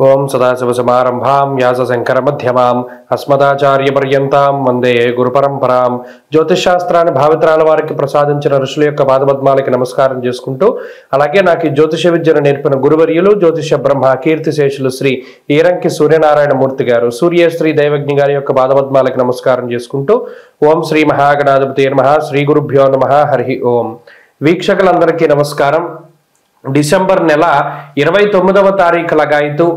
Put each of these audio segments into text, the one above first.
ओं सदाशिवसमारंभां व्यासशंकरमध्यमाम् अस्मदाचार्यपर्यन्तां వందే గురుపరంపరాం. జ్యోతిషశాస్త్రాన్ని భావితరాల వారికి ప్రసాదించిన ఋషుల యొక్క పాదపద్మాలకి నమస్కారం చేసుకుంటూ, అలాగే నాకు ఈ జ్యోతిష విద్యను నేర్పిన గురువర్యులు జ్యోతిష బ్రహ్మ కీర్తిశేషులు శ్రీ ఈరంకి సూర్యనారాయణ మూర్తి గారు, సూర్యశ్రీ దైవజ్ఞ గారి యొక్క పాదపద్మాలకి నమస్కారం చేసుకుంటూ, ఓం శ్రీ మహాగణాధిపతి నమః, శ్రీ గురుభ్యో నమః, హరి ఓం. వీక్షకులందరికీ నమస్కారం. డిసెంబర్ నెల 29వ తారీఖు లగాయితూ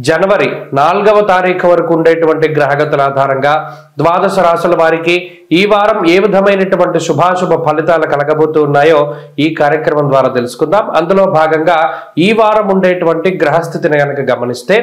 జనవరి 4వ తారీఖు వరకు ఉండేటువంటి గ్రహగతుల ఆధారంగా ద్వాదశ రాశుల వారికి ఈ వారం ఏ విధమైనటువంటి శుభాశుభ ఫలితాలు కలగబోతూ ఉన్నాయో ఈ కార్యక్రమం ద్వారా తెలుసుకుందాం. అందులో భాగంగా ఈ వారం ఉండేటువంటి గ్రహస్థితిని కనుక గమనిస్తే,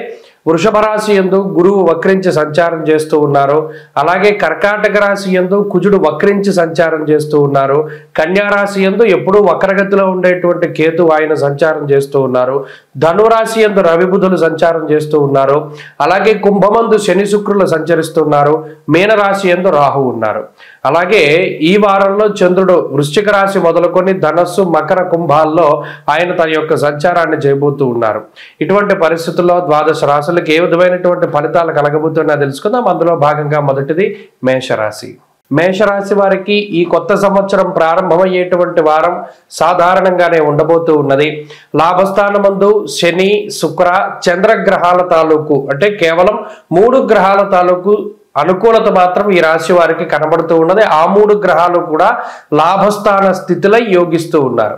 వృషభ రాశి యందు గురువు వక్రించి సంచారం చేస్తూ ఉన్నారు. అలాగే కర్కాటక రాశి యందు కుజుడు వక్రించి సంచారం చేస్తూ ఉన్నారు. కన్యా రాశి యందు ఎప్పుడూ వక్రగతిలో ఉండేటువంటి కేతు ఆయన సంచారం చేస్తూ ఉన్నారు. ధనురాశి యందు రవి బుధులు సంచారం చేస్తూ ఉన్నారు. అలాగే కుంభమందు శని శుక్రులు సంచరిస్తున్నారు. మీనరాశి యందు రాహు ఉన్నారు. అలాగే ఈ వారంలో చంద్రుడు వృశ్చిక రాశి మొదలుకొని ధనస్సు మకర కుంభాల్లో ఆయన తన యొక్క సంచారాన్ని చేయబోతూ ఉన్నారు. ఇటువంటి పరిస్థితుల్లో ద్వాదశ రాశులకు ఏ విధమైనటువంటి ఫలితాలు కలగబోతున్నా తెలుసుకుందాం. అందులో భాగంగా మొదటిది మేషరాశి. మేషరాశి వారికి ఈ కొత్త సంవత్సరం ప్రారంభమయ్యేటువంటి వారం సాధారణంగానే ఉండబోతూ ఉన్నది. లాభస్థానమందు శని శుక్ర చంద్రగ్రహాల తాలూకు, అంటే కేవలం 3 గ్రహాల తాలూకు అనుకూలత మాత్రం ఈ రాశి వారికి కనబడుతూ ఉన్నది. ఆ 3 గ్రహాలు కూడా లాభస్థాన స్థితిలో యోగిస్తూ ఉన్నారు.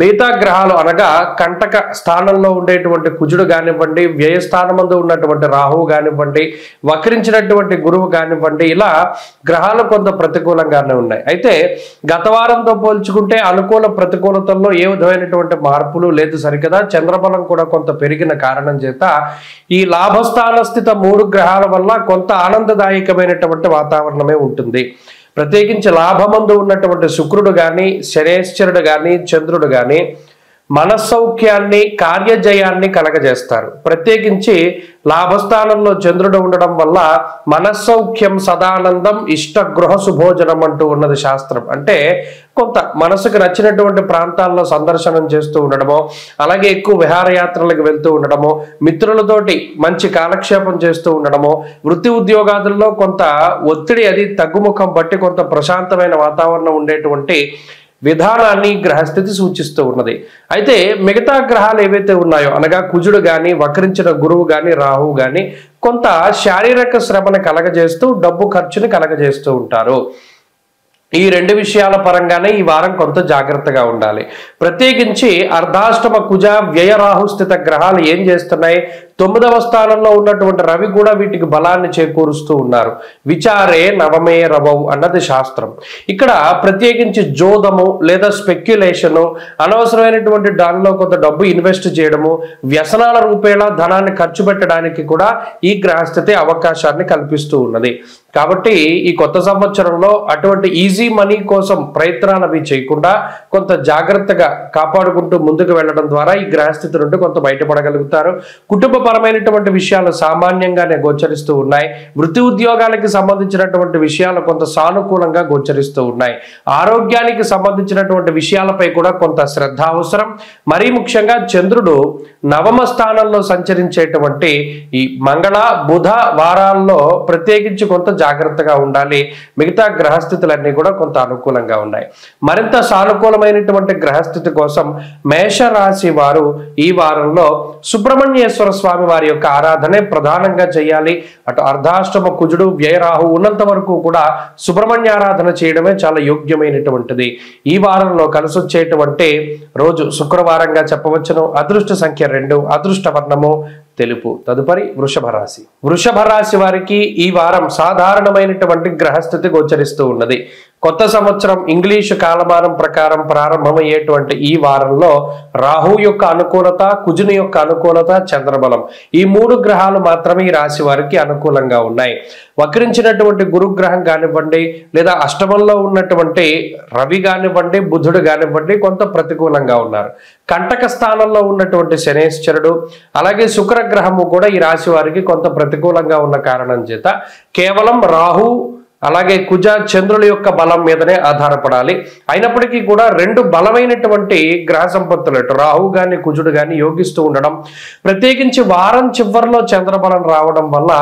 మిగతా గ్రహాలు అనగా కంటక స్థానంలో ఉండేటువంటి కుజుడు కానివ్వండి, వ్యయస్థానమందు ఉన్నటువంటి రాహువు కానివ్వండి, వక్రించినటువంటి గురువు కానివ్వండి, ఇలా గ్రహాలు కొంత ప్రతికూలంగానే ఉన్నాయి. అయితే గత వారంతో పోల్చుకుంటే అనుకూల ప్రతికూలతల్లో ఏ విధమైనటువంటి మార్పులు లేదు సరికదా. చంద్రబలం కూడా కొంత పెరిగిన కారణం చేత ఈ లాభస్థాన స్థిత 3 గ్రహాల వల్ల కొంత ఆనందదాయకమైనటువంటి వాతావరణమే ఉంటుంది. ప్రత్యేకించి లాభమందు ఉన్నటువంటి శుక్రుడు కానీ, శనేశ్వరుడు కానీ, చంద్రుడు కానీ మనస్సౌఖ్యాన్ని కార్యజయాన్ని కలగజేస్తారు. ప్రత్యేకించి లాభస్థానంలో చంద్రుడు ఉండడం వల్ల మనస్సౌఖ్యం సదానందం ఇష్ట గృహ సుభోజనం అంటూ ఉన్నది శాస్త్రం. అంటే కొంత మనసుకు నచ్చినటువంటి ప్రాంతాల్లో సందర్శనం చేస్తూ ఉండడమో, అలాగే ఎక్కువ విహారయాత్రలకు వెళ్తూ ఉండడమో, మిత్రులతోటి మంచి కాలక్షేపం చేస్తూ ఉండడమో, వృత్తి ఉద్యోగాదుల్లో కొంత ఒత్తిడి అది తగ్గుముఖం బట్టి కొంత ప్రశాంతమైన వాతావరణం ఉండేటువంటి విధానాన్ని గ్రహస్థితి సూచిస్తూ ఉన్నది. అయితే మిగతా గ్రహాలు ఏవైతే ఉన్నాయో అనగా కుజుడు కానీ, వక్రించిన గురువు కానీ, రాహువు కానీ కొంత శారీరక శ్రమను కలగజేస్తూ డబ్బు ఖర్చుని కలగజేస్తూ ఉంటారు. ఈ 2 విషయాల పరంగానే ఈ వారం కొంత జాగ్రత్తగా ఉండాలి. ప్రత్యేకించి అర్ధాష్టమ కుజ వ్యయ రాహు స్థిత గ్రహాలు ఏం చేస్తున్నాయి? 9వ స్థానంలో ఉన్నటువంటి రవి కూడా వీటికి బలాన్ని చేకూరుస్తూ ఉన్నారు. విచారే నవమే రవౌ అన్నది శాస్త్రం. ఇక్కడ ప్రత్యేకించి జోదము లేదా స్పెక్యులేషను, అనవసరమైనటువంటి దానిలో కొంత డబ్బు ఇన్వెస్ట్ చేయడము, వ్యసనాల రూపేణా ధనాన్ని ఖర్చు పెట్టడానికి కూడా ఈ గ్రహస్థితి అవకాశాన్ని కల్పిస్తూ ఉన్నది. కాబట్టి ఈ కొత్త సంవత్సరంలో అటువంటి ఈజీ మనీ కోసం ప్రయత్నాలు అవి చేయకుండా కొంత జాగ్రత్తగా కాపాడుకుంటూ ముందుకు వెళ్ళడం ద్వారా ఈ గ్రహస్థితి నుండి కొంత బయటపడగలుగుతారు. కుటుంబపరమైనటువంటి విషయాలు సామాన్యంగానే గోచరిస్తూ ఉన్నాయి. వృత్తి ఉద్యోగాలకి సంబంధించినటువంటి విషయాలు కొంత సానుకూలంగా గోచరిస్తూ ఉన్నాయి. ఆరోగ్యానికి సంబంధించినటువంటి విషయాలపై కూడా కొంత శ్రద్ధ అవసరం. మరీ ముఖ్యంగా చంద్రుడు 9వ స్థానంలో సంచరించేటువంటి ఈ మంగళ బుధ వారాల్లో ప్రత్యేకించి కొంత జాగ్రత్తగా ఉండాలి. మిగతా గ్రహస్థితులన్నీ కూడా కొంత అనుకూలంగా ఉన్నాయి. మరింత సానుకూలమైనటువంటి గ్రహస్థితి కోసం మేషరాశి వారు ఈ వారంలో సుబ్రహ్మణ్యేశ్వర స్వామి వారి యొక్క ఆరాధనే ప్రధానంగా చేయాలి. అటు అర్ధాష్టమ కుజుడు వ్యయరాహు ఉన్నంత వరకు కూడా సుబ్రహ్మణ్య ఆరాధన చేయడమే చాలా యోగ్యమైనటువంటిది. ఈ వారంలో కలిసొచ్చేటువంటి రోజు శుక్రవారంగా చెప్పవచ్చును. అదృష్ట సంఖ్య 2, అదృష్ట వర్ణము తెలుపు. తదుపరి వృషభ రాశి. వృషభ రాశి వారికి ఈ వారం సాధారణమైనటువంటి గ్రహస్థితి గోచరిస్తూ ఉన్నది. కొత్త సంవత్సరం ఇంగ్లీషు కాలమానం ప్రకారం ప్రారంభమయ్యేటువంటి ఈ వారంలో రాహు యొక్క అనుకూలత, కుజుని యొక్క అనుకూలత, చంద్రబలం ఈ 3 గ్రహాలు మాత్రమే ఈ రాశి వారికి అనుకూలంగా ఉన్నాయి. వక్రించినటువంటి గురుగ్రహం కానివ్వండి, లేదా అష్టమంలో ఉన్నటువంటి రవి కానివ్వండి, బుధుడు కానివ్వండి కొంత ప్రతికూలంగా ఉన్నారు. కంటక స్థానంలో ఉన్నటువంటి శనేశ్వరుడు, అలాగే శుక్రగ్రహము కూడా ఈ రాశి వారికి కొంత ప్రతికూలంగా ఉన్న కారణం చేత కేవలం రాహు అలాగే కుజ చంద్రుల యొక్క బలం మీదనే ఆధారపడాలి. అయినప్పటికీ కూడా రెండు బలమైనటువంటి గ్రహ సంపత్తులు రాహు గాని కుజుడు గాని యోగిస్తూ ఉండడం, ప్రత్యేకించి వారం చివరిలో చంద్రబలం రావడం వల్ల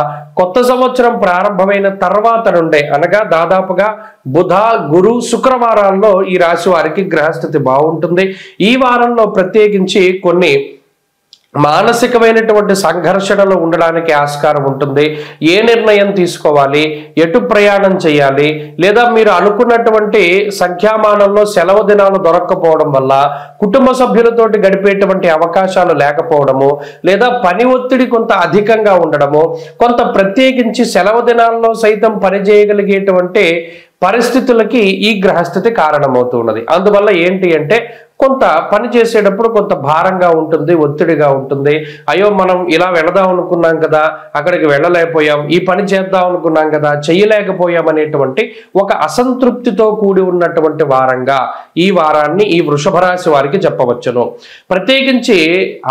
కొత్త సంవత్సరం ప్రారంభమైన తర్వాత నుండే అనగా దాదాపుగా బుధ గురు శుక్రవారాల్లో ఈ రాశి వారికి గ్రహస్థితి బాగుంటుంది. ఈ వారంలో ప్రత్యేకించి కొన్ని మానసికమైనటువంటి సంఘర్షణలు ఉండడానికి ఆస్కారం ఉంటుంది. ఏ నిర్ణయం తీసుకోవాలి, ఎటు ప్రయాణం చేయాలి, లేదా మీరు అనుకున్నటువంటి సంఖ్యామానంలో సెలవు దినాలు దొరక్కపోవడం వల్ల కుటుంబ సభ్యులతోటి గడిపేటువంటి అవకాశాలు లేకపోవడము, లేదా పని ఒత్తిడి కొంత అధికంగా ఉండడము, కొంత ప్రత్యేకించి సెలవు దినాల్లో సైతం పనిచేయగలిగేటువంటి పరిస్థితులకి ఈ గ్రహస్థితి కారణమవుతున్నది. అందువల్ల ఏంటి అంటే కొంత పని చేసేటప్పుడు కొంత భారంగా ఉంటుంది, ఒత్తిడిగా ఉంటుంది. అయ్యో మనం ఇలా వెళదాం అనుకున్నాం కదా, అక్కడికి వెళ్ళలేకపోయాం, ఈ పని చేద్దాం అనుకున్నాం కదా, చేయలేకపోయాం అనేటువంటి ఒక అసంతృప్తితో కూడి ఉన్నటువంటి వారంగా ఈ వారాన్ని ఈ వృషభ రాశి వారికి చెప్పవచ్చును. ప్రత్యేకించి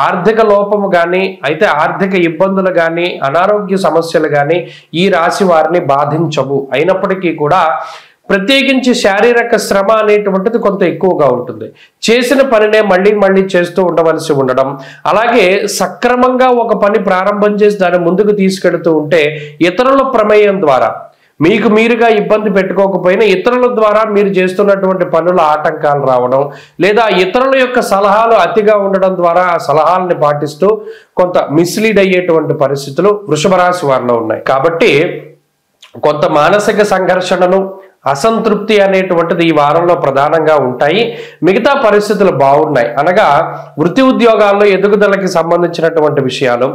ఆర్థిక లోపము కానీ అయితే ఆర్థిక ఇబ్బందులు కానీ అనారోగ్య సమస్యలు కానీ ఈ రాశి వారిని బాధించవు. అయినప్పటికీ కూడా ప్రత్యేకించి శారీరక శ్రమ అనేటువంటిది కొంత ఎక్కువగా ఉంటుంది. చేసిన పనినే మళ్ళీ మళ్ళీ చేస్తూ ఉండవలసి ఉండడం, అలాగే సక్రమంగా ఒక పని ప్రారంభం చేసి దాన్ని ముందుకు తీసుకెడుతూ ఉంటే ఇతరుల ప్రమేయం ద్వారా మీకు మీరుగా ఇబ్బంది పెట్టుకోకపోయినా ఇతరుల ద్వారా మీరు చేస్తున్నటువంటి పనుల ఆటంకాలు రావడం, లేదా ఇతరుల యొక్క సలహాలు అతిగా ఉండడం ద్వారా ఆ సలహాలని పాటిస్తూ కొంత మిస్లీడ్ అయ్యేటువంటి పరిస్థితులు వృషభ రాశి వారిలో ఉన్నాయి. కాబట్టి కొంత మానసిక సంఘర్షణలు అసంతృప్తి అనేటువంటిది ఈ వారంలో ప్రధానంగా ఉంటాయి. మిగతా పరిస్థితులు బాగున్నాయి. అనగా వృత్తి ఉద్యోగాల్లో ఎదుగుదలకి సంబంధించినటువంటి విషయాలు,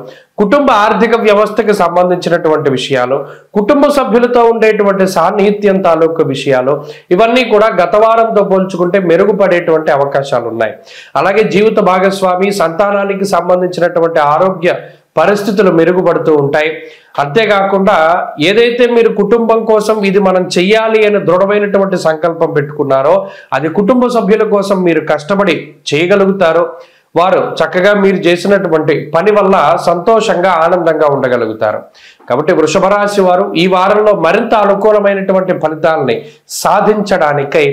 కుటుంబ ఆర్థిక వ్యవస్థకి సంబంధించినటువంటి విషయాలు, కుటుంబ సభ్యులతో ఉండేటువంటి సాన్నిహిత్యం తాలూకు విషయాలు, ఇవన్నీ కూడా గత వారంతో పోల్చుకుంటే మెరుగుపడేటువంటి అవకాశాలు ఉన్నాయి. అలాగే జీవిత భాగస్వామి సంతానానికి సంబంధించినటువంటి ఆరోగ్య పరిస్థితులు మెరుగుపడుతూ ఉంటాయి. అంతేకాకుండా ఏదైతే మీరు కుటుంబం కోసం ఇది మనం చెయ్యాలి అని దృఢమైనటువంటి సంకల్పం పెట్టుకున్నారో అది కుటుంబ సభ్యుల కోసం మీరు కష్టపడి చేయగలుగుతారో వారు చక్కగా మీరు చేసినటువంటి పని వల్ల సంతోషంగా ఆనందంగా ఉండగలుగుతారు. కాబట్టి వృషభ రాశి వారు ఈ వారంలో మరింత అనుకూలమైనటువంటి ఫలితాలని సాధించడానికై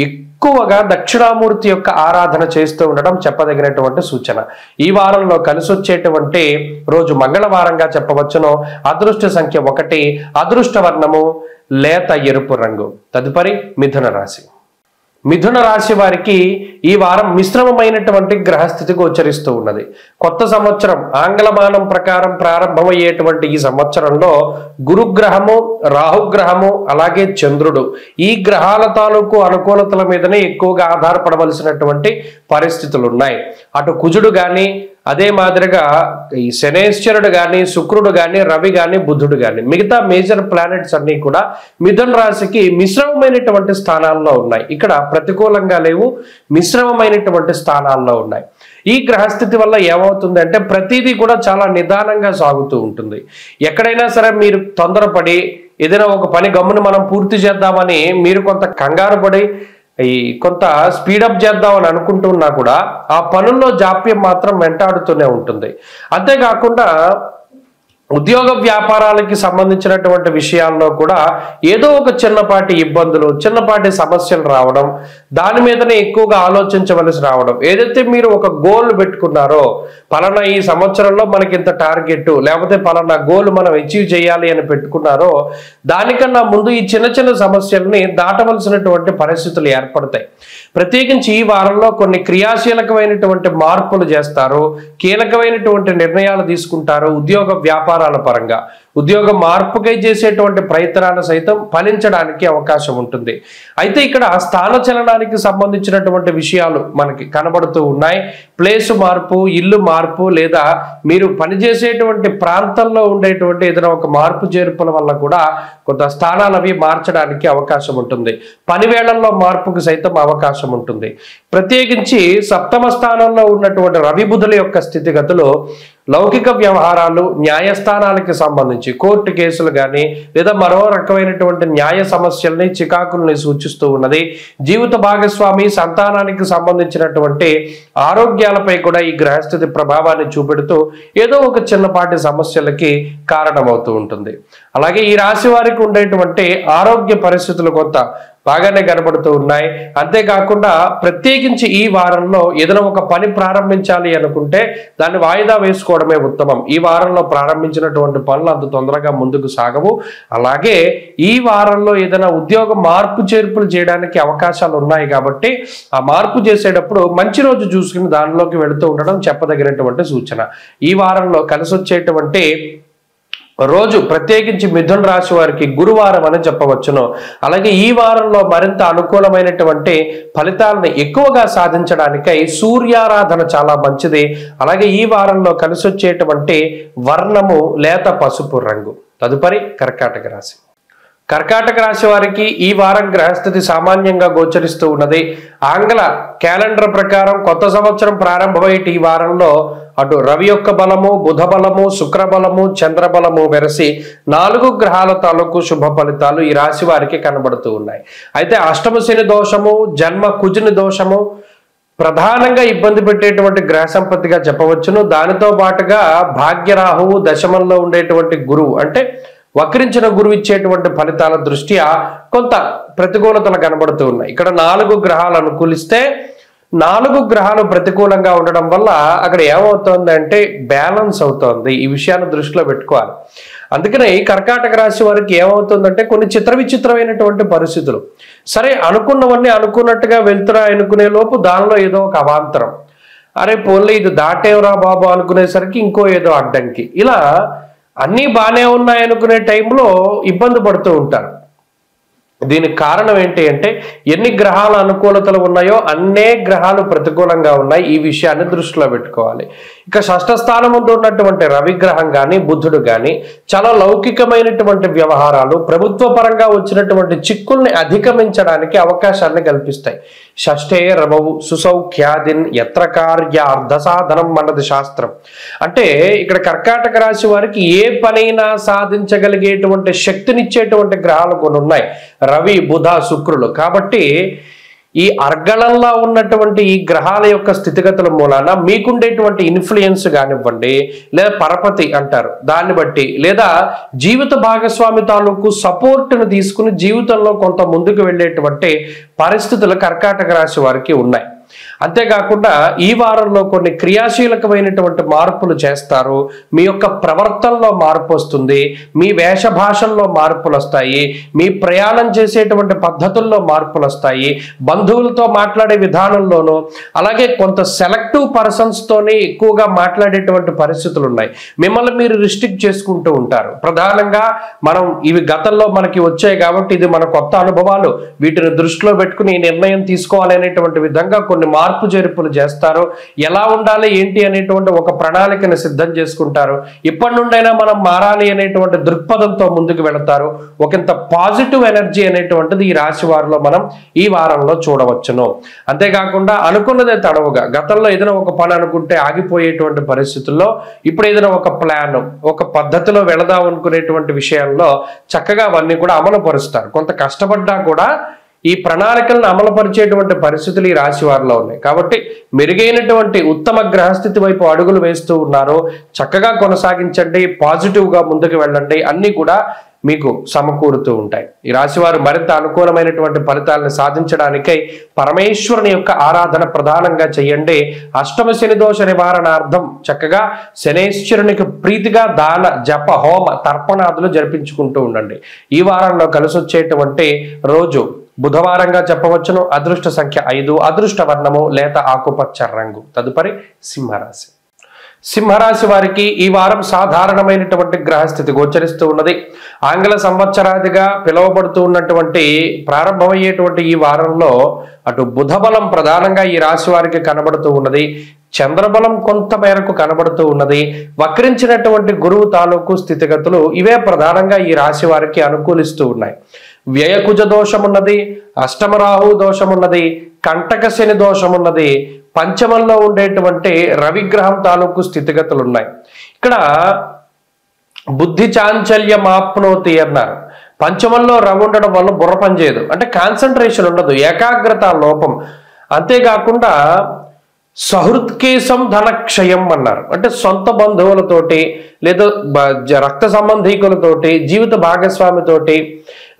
ఎక్కువగా దక్షిణామూర్తి యొక్క ఆరాధన చేస్తూ ఉండడం చెప్పదగినటువంటి సూచన. ఈ వారంలో కలిసి వచ్చేటువంటి రోజు మంగళవారంగా చెప్పవచ్చును. అదృష్ట సంఖ్య 1, అదృష్ట వర్ణము లేత ఎరుపు రంగు. తదుపరి మిథున రాశి. మిథున రాశి వారికి ఈ వారం మిశ్రమమైనటువంటి గ్రహస్థితి గోచరిస్తూ ఉన్నది. కొత్త సంవత్సరం ఆంగ్లమానం ప్రకారం ప్రారంభమయ్యేటువంటి ఈ సంవత్సరంలో గురుగ్రహము, రాహుగ్రహము, అలాగే చంద్రుడు ఈ గ్రహాల తాలూకు అనుకూలతల మీదనే ఎక్కువగా ఆధారపడవలసినటువంటి పరిస్థితులు ఉన్నాయి. అటు కుజుడు కానీ అదే మాదిరిగా ఈ శనేశ్వరుడు కానీ శుక్రుడు కానీ రవి కానీ బుధుడు కానీ మిగతా మేజర్ ప్లానెట్స్ అన్ని కూడా మిథున రాశికి మిశ్రమమైనటువంటి స్థానాల్లో ఉన్నాయి. ఇక్కడ ప్రతికూలంగా లేవు, మిశ్రమమైనటువంటి స్థానాల్లో ఉన్నాయి. ఈ గ్రహస్థితి వల్ల ఏమవుతుందంటే ప్రతిదీ కూడా చాలా నిదానంగా సాగుతూ ఉంటుంది. ఎక్కడైనా సరే మీరు తొందరపడి ఏదైనా ఒక పని గమ్మును మనం పూర్తి చేద్దామని మీరు కొంత కంగారు పడి కొంత స్పీడప్ చేద్దామని అనుకుంటున్నా కూడా ఆ పనుల్లో జాప్యం మాత్రం వెంటాడుతూనే ఉంటుంది. అంతేకాకుండా ఉద్యోగ వ్యాపారాలకి సంబంధించినటువంటి విషయాల్లో కూడా ఏదో ఒక చిన్నపాటి ఇబ్బందులు, చిన్నపాటి సమస్యలు రావడం, దాని మీదనే ఎక్కువగా ఆలోచించవలసి రావడం. ఏదైతే మీరు ఒక గోల్ పెట్టుకున్నారో పలానా ఈ సంవత్సరంలో మనకి ఇంత టార్గెట్ లేకపోతే పలానా గోల్ మనం అచీవ్ చేయాలి అని పెట్టుకున్నారో దానికన్నా ముందు ఈ చిన్న చిన్న సమస్యల్ని దాటవలసినటువంటి పరిస్థితులు ఏర్పడతాయి. ప్రత్యేకించి ఈ వారంలో కొన్ని క్రియాశీలకమైనటువంటి మార్పులు చేస్తారు, కీలకమైనటువంటి నిర్ణయాలు తీసుకుంటారు. ఉద్యోగ వ్యాపారాల పరంగా ఉద్యోగ మార్పుకై చేసేటువంటి ప్రయత్నాలు సైతం ఫలించడానికి అవకాశం ఉంటుంది. అయితే ఇక్కడ స్థాన చలనానికి సంబంధించినటువంటి విషయాలు మనకి కనబడుతూ ఉన్నాయి. ప్లేసు మార్పు, ఇల్లు మార్పు, లేదా మీరు పనిచేసేటువంటి ప్రాంతంలో ఉండేటువంటి ఏదైనా ఒక మార్పు చేర్పుల వల్ల కూడా కొంత స్థానాలు అవి మార్చడానికి అవకాశం ఉంటుంది. పని వేళల్లో మార్పుకు సైతం అవకాశం ఉంటుంది. ప్రత్యేకించి సప్తమ స్థానంలో ఉన్నటువంటి రవి బుధుల యొక్క స్థితిగతులు లౌకిక వ్యవహారాలు, న్యాయస్థానాలకి సంబంధించి కోర్టు కేసులు కానీ లేదా మరో రకమైనటువంటి న్యాయ సమస్యల్ని, చికాకుల్ని సూచిస్తూ ఉన్నది. జీవిత భాగస్వామి, సంతానానికి సంబంధించినటువంటి ఆరోగ్యాలపై కూడా ఈ గ్రహస్థితి ప్రభావాన్ని చూపెడుతూ ఏదో ఒక చిన్నపాటి సమస్యలకి కారణమవుతూ ఉంటుంది. అలాగే ఈ రాశి వారికి ఉండేటువంటి ఆరోగ్య పరిస్థితులు కొంత బాగానే కనబడుతూ ఉన్నాయి. అంతేకాకుండా ప్రత్యేకించి ఈ వారంలో ఏదైనా ఒక పని ప్రారంభించాలి అనుకుంటే దాన్ని వాయిదా వేసుకోవడమే ఉత్తమం. ఈ వారంలో ప్రారంభించినటువంటి పనులు అంత తొందరగా ముందుకు సాగవు. అలాగే ఈ వారంలో ఏదైనా ఉద్యోగ మార్పు చేర్పులు చేయడానికి అవకాశాలు ఉన్నాయి కాబట్టి ఆ మార్పు చేసేటప్పుడు మంచి రోజు చూసుకుని దానిలోకి వెళుతూ ఉండడం చెప్పదగినటువంటి సూచన. ఈ వారంలో కలిసి వచ్చేటువంటి రోజు ప్రత్యేకించి మిథున రాశి వారికి గురువారం అని చెప్పవచ్చును. అలాగే ఈ వారంలో మరింత అనుకూలమైనటువంటి ఫలితాలను ఎక్కువగా సాధించడానికై సూర్యారాధన చాలా మంచిది. అలాగే ఈ వారంలో కలిసి వచ్చేటువంటి వర్ణము లేత పసుపు రంగు. తదుపరి కర్కాటక రాశి. కర్కాటక రాశి వారికి ఈ వారం గ్రహస్థితి సామాన్యంగా గోచరిస్తూ ఉన్నది. ఆంగ్ల క్యాలెండర్ ప్రకారం కొత్త సంవత్సరం ప్రారంభమయ్యే ఈ వారంలో అటు రవి యొక్క బలము, బుధ బలము, శుక్ర బలము, చంద్ర బలము వెరసి 4 గ్రహాల తాలూకు శుభ ఫలితాలు ఈ రాశి వారికి కనబడుతూ ఉన్నాయి. అయితే అష్టమ శని దోషము, జన్మ కుజుని దోషము ప్రధానంగా ఇబ్బంది పెట్టేటువంటి గ్రహ సంపత్తిగా చెప్పవచ్చును. దానితో పాటుగా భాగ్యరాహువు, దశమంలో ఉండేటువంటి గురువు అంటే వక్రించిన గురువు ఇచ్చేటువంటి ఫలితాల దృష్ట్యా కొంత ప్రతికూలతలు కనబడుతూ ఉన్నాయి. ఇక్కడ 4 గ్రహాలు అనుకూలిస్తే 4 గ్రహాలు ప్రతికూలంగా ఉండడం వల్ల అక్కడ ఏమవుతోంది అంటే బ్యాలెన్స్ అవుతోంది. ఈ విషయాన్ని దృష్టిలో పెట్టుకోవాలి. అందుకనే ఈ కర్కాటక రాశి వారికి ఏమవుతుందంటే కొన్ని విచిత్రమైనటువంటి పరిస్థితులు. సరే అనుకున్నవన్నీ అనుకున్నట్టుగా వెళ్తున్నా అనుకునే లోపు దానిలో ఏదో ఒక అవాంతరం, అరే పోన్లే ఇది దాటేవరా బాబు అనుకునేసరికి ఇంకో ఏదో అడ్డంకి, ఇలా అన్నీ బాగానే ఉన్నాయి అనుకునే టైంలో ఇబ్బంది పడుతూ ఉంటారు. దీనికి కారణం ఏంటి అంటే ఎన్ని గ్రహాల అనుకూలతలు ఉన్నాయో అన్నే గ్రహాలు ప్రతికూలంగా ఉన్నాయి. ఈ విషయాన్ని దృష్టిలో పెట్టుకోవాలి. ఇక షష్ఠ స్థానం ముందు ఉన్నటువంటి రవిగ్రహం కానీ బుధుడు కానీ చాలా లౌకికమైనటువంటి వ్యవహారాలు, ప్రభుత్వ పరంగా వచ్చినటువంటి చిక్కుల్ని అధిగమించడానికి అవకాశాన్ని కల్పిస్తాయి. షష్ఠే రమవు సుసౌఖ్యాదిన్ యత్ర కార్య అర్ధ సాధనం అన్నది శాస్త్రం. అంటే ఇక్కడ కర్కాటక రాశి వారికి ఏ పనైనా సాధించగలిగేటువంటి శక్తినిచ్చేటువంటి గ్రహాలు కొన్ని ఉన్నాయి, రవి, బుధ, శుక్రులు. కాబట్టి ఈ అర్గళంలో ఉన్నటువంటి ఈ గ్రహాల యొక్క స్థితిగతుల మూలాన మీకుండేటువంటి ఇన్ఫ్లుయెన్స్ కానివ్వండి, లేదా పరపతి అంటారు దాన్ని బట్టి, లేదా జీవిత భాగస్వామి తాలూకు సపోర్ట్ను తీసుకుని జీవితంలో కొంత ముందుకు వెళ్ళేటువంటి పరిస్థితులు కర్కాటక రాశి వారికి ఉన్నాయి. అంతేకాకుండా ఈ వారంలో కొన్ని క్రియాశీలకమైనటువంటి మార్పులు చేస్తారు. మీ యొక్క ప్రవర్తనలో మార్పు వస్తుంది, మీ వేష భాషల్లో మార్పులు వస్తాయి, మీ ప్రయాణం చేసేటువంటి పద్ధతుల్లో మార్పులు వస్తాయి, బంధువులతో మాట్లాడే విధానంలోనూ అలాగే కొంత సెలెక్టివ్ పర్సన్స్తోనే ఎక్కువగా మాట్లాడేటువంటి పరిస్థితులు ఉన్నాయి. మిమ్మల్ని మీరు రిస్ట్రిక్ట్ చేసుకుంటూ ఉంటారు. ప్రధానంగా మనం ఇవి గతంలో మనకి వచ్చాయి కాబట్టి ఇది మన కొత్త అనుభవాలు, వీటిని దృష్టిలో పెట్టుకుని ఈ నిర్ణయం తీసుకోవాలనేటువంటి విధంగా కొన్ని మార్పు చేర్పులు చేస్తారు. ఎలా ఉండాలి ఏంటి అనేటువంటి ఒక ప్రణాళికను సిద్ధం చేసుకుంటారు. ఇప్పటి నుండైనా మనం మారాలి అనేటువంటి దృక్పథంతో ముందుకు వెళతారు. ఒకంత పాజిటివ్ ఎనర్జీ అనేటువంటిది ఈ రాశి వారిలో మనం ఈ వారంలో చూడవచ్చును. అంతేకాకుండా అనుకున్నదే తడవుగా గతంలో ఏదైనా ఒక పని అనుకుంటే ఆగిపోయేటువంటి పరిస్థితుల్లో ఇప్పుడు ఏదైనా ఒక ప్లాన్, ఒక పద్ధతిలో వెళదాం అనుకునేటువంటి విషయాల్లో చక్కగా అవన్నీ కూడా అమలు పరుస్తారు. కొంత కష్టపడ్డా కూడా ఈ ప్రణాళికలను అమలుపరిచేటువంటి పరిస్థితులు ఈ రాశి వారిలో ఉన్నాయి. కాబట్టి మెరుగైనటువంటి ఉత్తమ గ్రహస్థితి వైపు అడుగులు వేస్తూ ఉన్నారు. చక్కగా కొనసాగించండి, పాజిటివ్గా ముందుకు వెళ్ళండి, అన్నీ కూడా మీకు సమకూరుతూ ఉంటాయి. ఈ రాశివారు మరింత అనుకూలమైనటువంటి ఫలితాలను సాధించడానికై పరమేశ్వరుని యొక్క ఆరాధన ప్రధానంగా చేయండి. అష్టమ శని దోష నివారణార్థం చక్కగా శనేశ్వరునికి ప్రీతిగా దాన, జప, హోమ, తర్పణాదులు జరిపించుకుంటూ ఉండండి. ఈ వారంలో కలిసి వచ్చేటువంటి రోజు బుధవారంగా చెప్పవచ్చును. అదృష్ట సంఖ్య 5, అదృష్ట వర్ణము లేత ఆకుపచ్చ రంగు. తదుపరి సింహరాశి. సింహరాశి వారికి ఈ వారం సాధారణమైనటువంటి గ్రహస్థితి గోచరిస్తూ ఉన్నది. ఆంగ్ల సంవత్సరాదిగా పిలువబడుతూ ఉన్నటువంటి ప్రారంభమయ్యేటువంటి ఈ వారంలో అటు బుధ బలం ప్రధానంగా ఈ రాశి వారికి కనబడుతూ ఉన్నది, చంద్రబలం కొంత మేరకు కనబడుతూ ఉన్నది, వక్రించినటువంటి గురువు తాలూకు స్థితిగతులు ఇవే ప్రధానంగా ఈ రాశి వారికి అనుకూలిస్తూ ఉన్నాయి. వ్యయకుజ దోషం ఉన్నది, అష్టమరాహు దోషం ఉన్నది, కంటక శని దోషం ఉన్నది, పంచమంలో ఉండేటువంటి రవిగ్రహం తాలూకు స్థితిగతులు ఉన్నాయి. ఇక్కడ బుద్ధి చాంచల్యం ఆప్నోతి అన్నారు. పంచమంలో రవి ఉండడం వల్ల బుర్ర పనిచేయదు, అంటే కాన్సన్ట్రేషన్ ఉండదు, ఏకాగ్రత లోపం. అంతేకాకుండా సహృత్కేశం ధనక్షయం అన్నారు. అంటే సొంత బంధువులతోటి లేదా రక్త సంబంధీకులతోటి, జీవిత భాగస్వామితోటి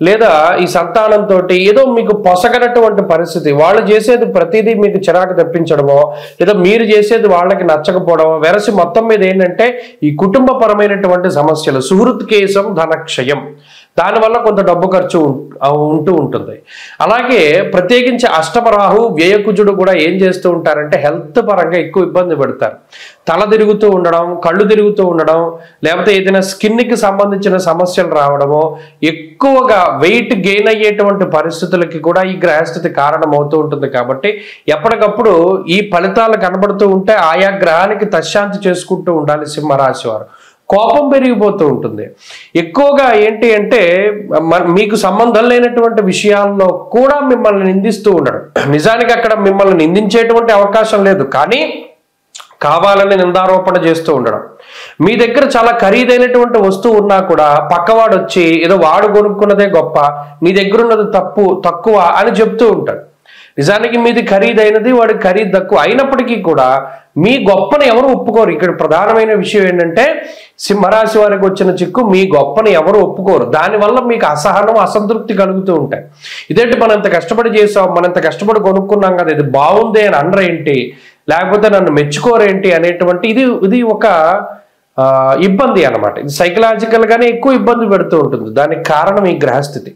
లేదా ఈ సంతానంతో ఏదో మీకు పొసగనటువంటి పరిస్థితి, వాళ్ళు చేసేది ప్రతిదీ మీకు చిరాకు తెప్పించడమో లేదా మీరు చేసేది వాళ్ళకి నచ్చకపోవడమో, వెరసి మొత్తం మీద ఏంటంటే ఈ కుటుంబపరమైనటువంటి సమస్యలు, సుహృత్కేశం ధనక్షయం, దానివల్ల కొంత డబ్బు ఖర్చు ఉంటూ ఉంటుంది. అలాగే ప్రత్యేకించి అష్టమరాహు వ్యయకుజుడు కూడా ఏం చేస్తూ ఉంటారంటే హెల్త్ పరంగా ఎక్కువ ఇబ్బంది పెడతారు. తల తిరుగుతూ ఉండడం, కళ్ళు తిరుగుతూ ఉండడం, లేకపోతే ఏదైనా స్కిన్కి సంబంధించిన సమస్యలు రావడమో, ఎక్కువగా వెయిట్ గెయిన్ అయ్యేటువంటి పరిస్థితులకి కూడా ఈ గ్రహస్థితి కారణం అవుతూ ఉంటుంది. కాబట్టి ఎప్పటికప్పుడు ఈ ఫలితాలు కనబడుతూ ఉంటే ఆయా గ్రహానికి తశ్శాంతి చేసుకుంటూ ఉండాలి సింహరాశి వారు. కోపం పెరిగిపోతూ ఉంటుంది. ఎక్కువగా ఏంటి అంటే మీకు సంబంధం లేనటువంటి విషయాల్లో కూడా మిమ్మల్ని నిందిస్తూ ఉండడం. నిజానికి అక్కడ మిమ్మల్ని నిందించేటువంటి అవకాశం లేదు, కానీ కావాలని నిందారోపణ చేస్తూ ఉండడం. మీ దగ్గర చాలా ఖరీదైనటువంటి వస్తువు ఉన్నా కూడా పక్కవాడు వచ్చి ఏదో వాడు కొనుక్కున్నదే గొప్ప, మీ దగ్గర ఉన్నది తక్కువ అని చెప్తూ ఉంటాడు. నిజానికి మీది ఖరీదైనది, వాడి ఖరీదు తక్కువ అయినప్పటికీ కూడా మీ గొప్పని ఎవరు ఒప్పుకోరు. ఇక్కడ ప్రధానమైన విషయం ఏంటంటే సింహరాశి వారికి వచ్చిన చిక్కు, మీ గొప్పని ఎవరు ఒప్పుకోరు. దానివల్ల మీకు అసహనం, అసంతృప్తి కలుగుతూ ఉంటాయి. ఇదేంటి మనం ఇంత కష్టపడి చేసాం, మనం ఇంత కష్టపడి కొనుక్కున్నాం కదా, ఇది బాగుంది అని అనరేంటి, లేకపోతే నన్ను మెచ్చుకోరేంటి అనేటువంటి ఇది ఒక ఇబ్బంది అన్నమాట. ఇది సైకలాజికల్ గానే ఎక్కువ ఇబ్బంది పెడుతూ ఉంటుంది. దానికి కారణం ఈ గ్రహస్థితి.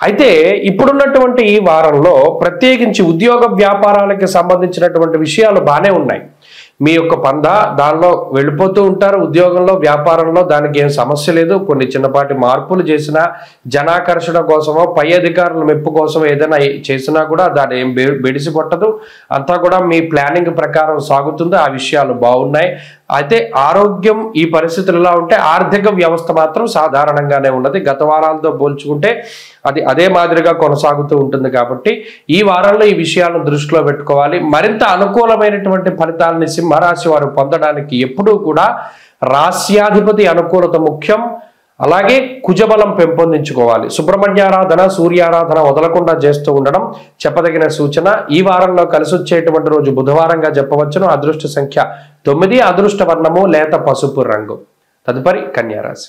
అయితే ఇప్పుడున్నటువంటి ఈ వారంలో ప్రత్యేకించి ఉద్యోగ వ్యాపారాలకి సంబంధించినటువంటి విషయాలు బాగానే ఉన్నాయి. మీ యొక్క పందా దానిలో వెళ్ళిపోతూ ఉంటారు. ఉద్యోగంలో, వ్యాపారంలో దానికి ఏం సమస్య లేదు. కొన్ని చిన్నపాటి మార్పులు చేసినా, జనాకర్షణ కోసమో, పై అధికారుల మెప్పు కోసం ఏదైనా చేసినా కూడా దాని ఏం బెడిసి కొట్టదు. అంతా కూడా మీ ప్లానింగ్ ప్రకారం సాగుతుంది. ఆ విషయాలు బాగున్నాయి. అయితే ఆరోగ్యం ఈ పరిస్థితులు ఎలా ఉంటే ఆర్థిక వ్యవస్థ మాత్రం సాధారణంగానే ఉన్నది. గత వారాలతో పోల్చుకుంటే అది అదే మాదిరిగా కొనసాగుతూ ఉంటుంది. కాబట్టి ఈ వారంలో ఈ విషయాలను దృష్టిలో పెట్టుకోవాలి. మరింత అనుకూలమైనటువంటి ఫలితాలని సింహరాశి వారు పొందడానికి ఎప్పుడూ కూడా రాశ్యాధిపతి అనుకూలత ముఖ్యం. అలాగే కుజబలం పెంపొందించుకోవాలి. సుబ్రహ్మణ్యారాధన, సూర్యారాధన వదలకుండా చేస్తూ ఉండడం చెప్పదగిన సూచన. ఈ వారంలో కలిసి వచ్చేటువంటి రోజు బుధవారంగా చెప్పవచ్చును. అదృష్ట సంఖ్య 9, అదృష్ట వర్ణము లేత పసుపు రంగు. తదుపరి కన్యారాశి.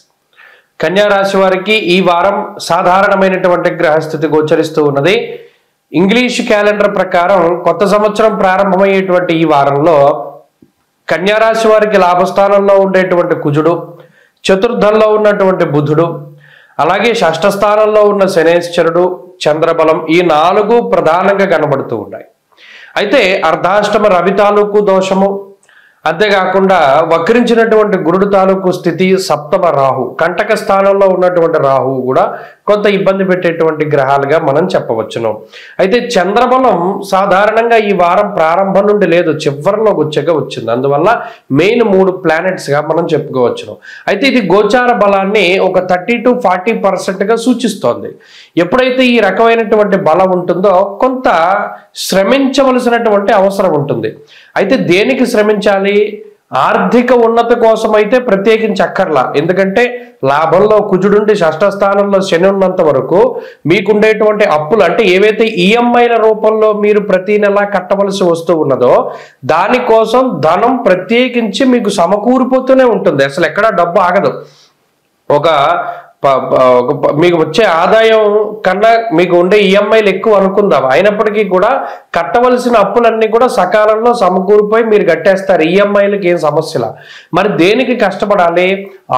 కన్యారాశి వారికి ఈ వారం సాధారణమైనటువంటి గ్రహస్థితి గోచరిస్తూ ఉన్నది. ఇంగ్లీష్ క్యాలెండర్ ప్రకారం కొత్త సంవత్సరం ప్రారంభమయ్యేటువంటి ఈ వారంలో కన్యారాశి వారికి లాభస్థానంలో ఉండేటువంటి కుజుడు, చతుర్థంలో ఉన్నటువంటి బుధుడు, అలాగే షష్ఠ స్థానంలో ఉన్న శనేశ్వరుడు, చంద్రబలం, ఈ 4 ప్రధానంగా కనబడుతూ ఉన్నాయి. అయితే అర్ధాష్టమ రవి తాలూకు దోషము, అంతేకాకుండా వక్రించినటువంటి గురుడు తాలూకు స్థితి, సప్తమ రాహు, కంటక స్థానంలో ఉన్నటువంటి రాహు కూడా కొంత ఇబ్బంది పెట్టేటువంటి గ్రహాలుగా మనం చెప్పవచ్చును. అయితే చంద్రబలం సాధారణంగా ఈ వారం ప్రారంభం నుండి లేదు, చివరిలో వచ్చాక వచ్చింది. అందువల్ల మెయిన్ 3 ప్లానెట్స్గా మనం చెప్పుకోవచ్చును. అయితే ఇది గోచార బలాన్ని ఒక 30 to 40% సూచిస్తోంది. ఎప్పుడైతే ఈ రకమైనటువంటి బలం ఉంటుందో కొంత శ్రమించవలసినటువంటి అవసరం ఉంటుంది. అయితే దేనికి శ్రమించాలి? ఆర్థిక ఉన్నతి కోసం అయితే ప్రత్యేకించి అక్కర్లా. ఎందుకంటే లాభంలో కుజుడుండి షష్ఠ స్థానంలో శని ఉన్నంత వరకు మీకుండేటువంటి అప్పులు, అంటే ఏవైతే ఈఎంఐల రూపంలో మీరు ప్రతి నెల కట్టవలసి వస్తూ ఉన్నదో దానికోసం ధనం ప్రత్యేకించి మీకు సమకూరిపోతూనే ఉంటుంది. అసలు ఎక్కడా డబ్బు ఆగదు. మీకు వచ్చే ఆదాయం కన్నా మీకు ఉండే ఈఎంఐలు ఎక్కువ అనుకుందాం. అయినప్పటికీ కూడా కట్టవలసిన అప్పులన్నీ కూడా సకాలంలో సమకూరిపోయి మీరు కట్టేస్తారు. ఈఎంఐలకి ఏం సమస్యలా. మరి దేనికి కష్టపడాలి?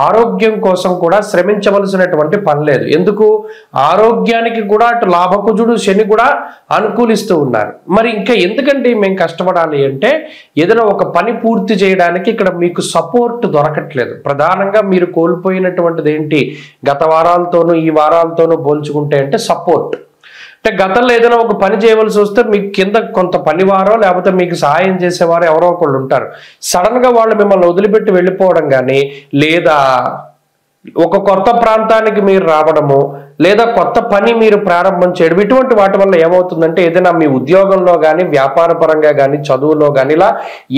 ఆరోగ్యం కోసం కూడా శ్రమించవలసినటువంటి పని లేదు. ఎందుకు? ఆరోగ్యానికి కూడా అటు లాభకుజుడు శని కూడా అనుకూలిస్తూ ఉన్నారు. మరి ఇంకా ఎందుకంటే మేము కష్టపడాలి అంటే ఏదైనా ఒక పని పూర్తి చేయడానికి ఇక్కడ మీకు సపోర్ట్ దొరకట్లేదు. ప్రధానంగా మీరు కోల్పోయినటువంటిది ఏంటి? గత వారాలతోనూ ఈ వారాలతోనూ పోల్చుకుంటే అంటే సపోర్ట్. అంటే గతంలో ఏదైనా ఒక పని చేయవలసి వస్తే మీకు కింద కొంత పనివారో లేకపోతే మీకు సహాయం చేసేవారో ఎవరో ఒకళ్ళు ఉంటారు. సడన్గా వాళ్ళు మిమ్మల్ని వదిలిపెట్టి వెళ్ళిపోవడం కానీ, లేదా ఒక కొత్త ప్రాంతానికి మీరు రావడము, లేదా కొత్త పని మీరు ప్రారంభం చేయడం, ఇటువంటి వాటి వల్ల ఏమవుతుందంటే ఏదైనా మీ ఉద్యోగంలో కానీ, వ్యాపార పరంగా కానీ, చదువులో కానీ, ఇలా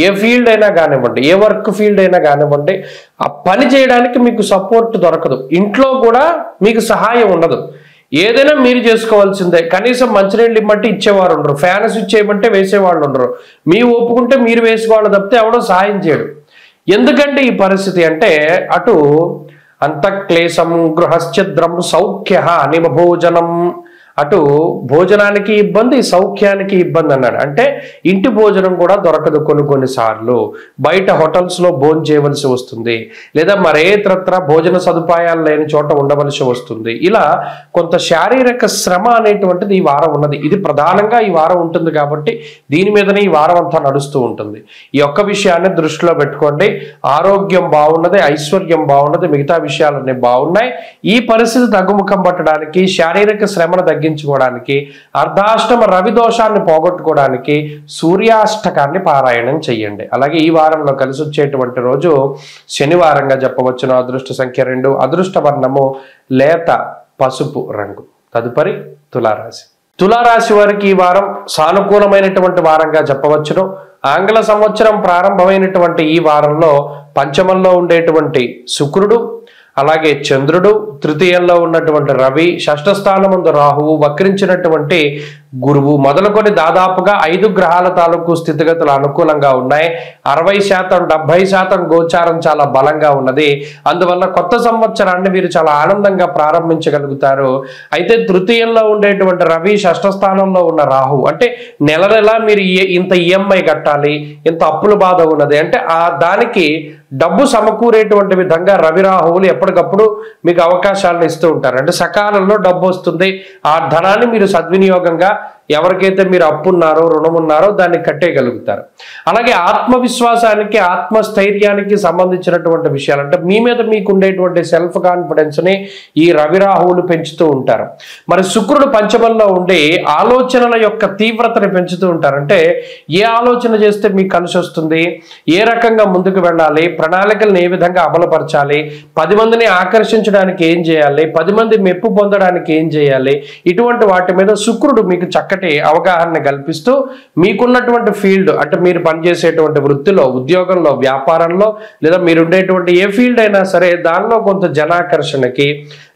ఏ ఫీల్డ్ అయినా కానివ్వండి, ఏ వర్క్ ఫీల్డ్ అయినా కానివ్వండి, ఆ పని చేయడానికి మీకు సపోర్ట్ దొరకదు. ఇంట్లో కూడా మీకు సహాయం ఉండదు. ఏదైనా మీరు చేసుకోవాల్సిందే. కనీసం మంచినీళ్ళు ఇమ్మంటే ఇచ్చేవారు ఉండరు, ఫ్యాన్ స్విచ్ చేయమంటే వేసేవాళ్ళు ఉండరు, మీ ఒప్పుకుంటే మీరు వేసుకోవాలి తప్పితే ఎవడో సహాయం చేయడు. ఎందుకంటే ఈ పరిస్థితి అంటే అటు అంతఃక్లేశం గృహశ్చిద్రం సౌఖ్య నిమభోజనం, అటు భోజనానికి ఇబ్బంది, సౌఖ్యానికి ఇబ్బంది అన్నాడు. అంటే ఇంటి భోజనం కూడా దొరకదు కొన్నిసార్లు, బయట హోటల్స్లో భోజనం చేయవలసి వస్తుంది, లేదా మరేతరత్ర భోజన సదుపాయాలు లేని చోట ఉండవలసి వస్తుంది. ఇలా కొంత శారీరక శ్రమ అనేటువంటిది ఈ వారం ఉన్నది. ఇది ప్రధానంగా ఈ వారం ఉంటుంది కాబట్టి దీని మీదనే ఈ వారం అంతా నడుస్తూ ఉంటుంది. ఈ ఒక్క విషయాన్ని దృష్టిలో పెట్టుకోండి. ఆరోగ్యం బాగున్నది, ఐశ్వర్యం బాగున్నది, మిగతా విషయాలన్నీ బాగున్నాయి. ఈ పరిస్థితి తగ్గుముఖం పట్టడానికి, శారీరక శ్రమను తగ్గించుకోవడానికి, అర్ధాష్టమ రవి దోషాన్ని పోగొట్టుకోవడానికి సూర్యాష్టకాన్ని పారాయణం చెయ్యండి. అలాగే ఈ వారంలో కలిసి వచ్చేటువంటి రోజు శనివారంగా చెప్పవచ్చును. అదృష్ట సంఖ్య 2, అదృష్ట వర్ణము లేత పసుపు రంగు. తదుపరి తులారాశి. తులారాశి వారికి ఈ వారం సానుకూలమైనటువంటి వారంగా చెప్పవచ్చును. ఆంగ్ల సంవత్సరం ప్రారంభమైనటువంటి ఈ వారంలో పంచమంలో ఉండేటువంటి శుక్రుడు, అలాగే చంద్రుడు, తృతీయంలో ఉన్నటువంటి రవి, షష్ఠ స్థానముందు రాహువు, వక్రించినటువంటి గురువు మొదలుకొని దాదాపుగా 5 గ్రహాల తాలూకు స్థితిగతులు అనుకూలంగా ఉన్నాయి. 60%, 70% గోచారం చాలా బలంగా ఉన్నది. అందువల్ల కొత్త సంవత్సరాన్ని మీరు చాలా ఆనందంగా ప్రారంభించగలుగుతారు. అయితే తృతీయంలో ఉండేటువంటి రవి, షష్ఠ స్థానంలో ఉన్న రాహు, అంటే నెల నెలా మీరు ఇంత ఈఎంఐ కట్టాలి, ఇంత అప్పుల బాధ ఉన్నది అంటే దానికి డబ్బు సమకూరేటువంటి విధంగా రవి రాహువులు ఎప్పటికప్పుడు మీకు అవకాశాలను ఇస్తూ ఉంటారు. అంటే సకాలంలో డబ్బు వస్తుంది. ఆ ధనాన్ని మీరు సద్వినియోగంగా ఎవరికైతే మీరు అప్పున్నారో, రుణం ఉన్నారో దాన్ని కట్టేయగలుగుతారు. అలాగే ఆత్మవిశ్వాసానికి, ఆత్మస్థైర్యానికి సంబంధించినటువంటి విషయాలు, అంటే మీ మీద మీకు ఉండేటువంటి సెల్ఫ్ కాన్ఫిడెన్స్ని ఈ రవి రాహువులు పెంచుతూ ఉంటారు. మరి శుక్రుడు పంచమంలో ఉండి ఆలోచనల యొక్క తీవ్రతని పెంచుతూ ఉంటారు. అంటే ఏ ఆలోచన చేస్తే మీకు కలిసి వస్తుంది, ఏ రకంగా ముందుకు వెళ్ళాలి, ప్రణాళికలను ఏ విధంగా అమలుపరచాలి, 10 మందిని ఆకర్షించడానికి ఏం చేయాలి, 10 మంది మెప్పు పొందడానికి ఏం చేయాలి, ఇటువంటి వాటి మీద శుక్రుడు మీకు చక్కటి అవగాహన కల్పిస్తూ మీకున్నటువంటి ఫీల్డ్, అంటే మీరు పనిచేసేటువంటి వృత్తిలో, ఉద్యోగంలో, వ్యాపారంలో, లేదా మీరు ఉండేటువంటి ఏ ఫీల్డ్ అయినా సరే దానిలో కొంత జనాకర్షణకి,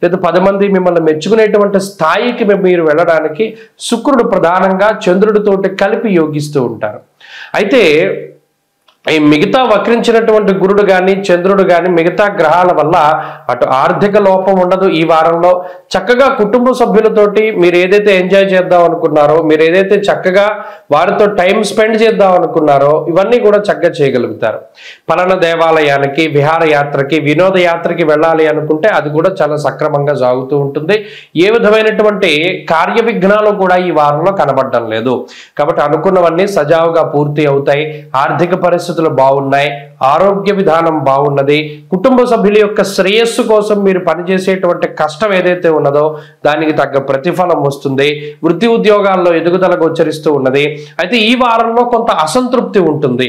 లేదా 10 మంది మిమ్మల్ని మెచ్చుకునేటువంటి స్థాయికి మీరు వెళ్ళడానికి శుక్రుడు ప్రధానంగా చంద్రుడితోటి కలిపి యోగిస్తూ ఉంటారు. అయితే ఈ మిగతా వక్రించినటువంటి గురుడు కానీ, చంద్రుడు కానీ, మిగతా గ్రహాల వల్ల అటు ఆర్థిక లోపం ఉండదు. ఈ వారంలో చక్కగా కుటుంబ సభ్యులతోటి మీరు ఏదైతే ఎంజాయ్ చేద్దాం అనుకున్నారో, మీరు ఏదైతే చక్కగా వారితో టైం స్పెండ్ చేద్దాం అనుకున్నారో ఇవన్నీ కూడా చక్కగా చేయగలుగుతారు. పలానా దేవాలయానికి, విహారయాత్రకి, వినోదయాత్రకి వెళ్ళాలి అనుకుంటే అది కూడా చాలా సక్రమంగా సాగుతూ ఉంటుంది. ఏ విధమైనటువంటి కార్య విఘ్నాలు కూడా ఈ వారంలో కనబడడం లేదు. కాబట్టి అనుకున్నవన్నీ సజావుగా పూర్తి అవుతాయి. ఆర్థిక పరిస్థితులు బాగున్నాయి, ఆరోగ్య విధానం బాగున్నది. కుటుంబ సభ్యుల యొక్క శ్రేయస్సు కోసం మీరు పనిచేసేటువంటి కష్టం ఏదైతే ఉన్నదో దానికి తగ్గ ప్రతిఫలం వస్తుంది. వృత్తి ఉద్యోగాల్లో ఎదుగుదల గోచరిస్తూ ఉన్నది. అయితే ఈ వారంలో కొంత అసంతృప్తి ఉంటుంది.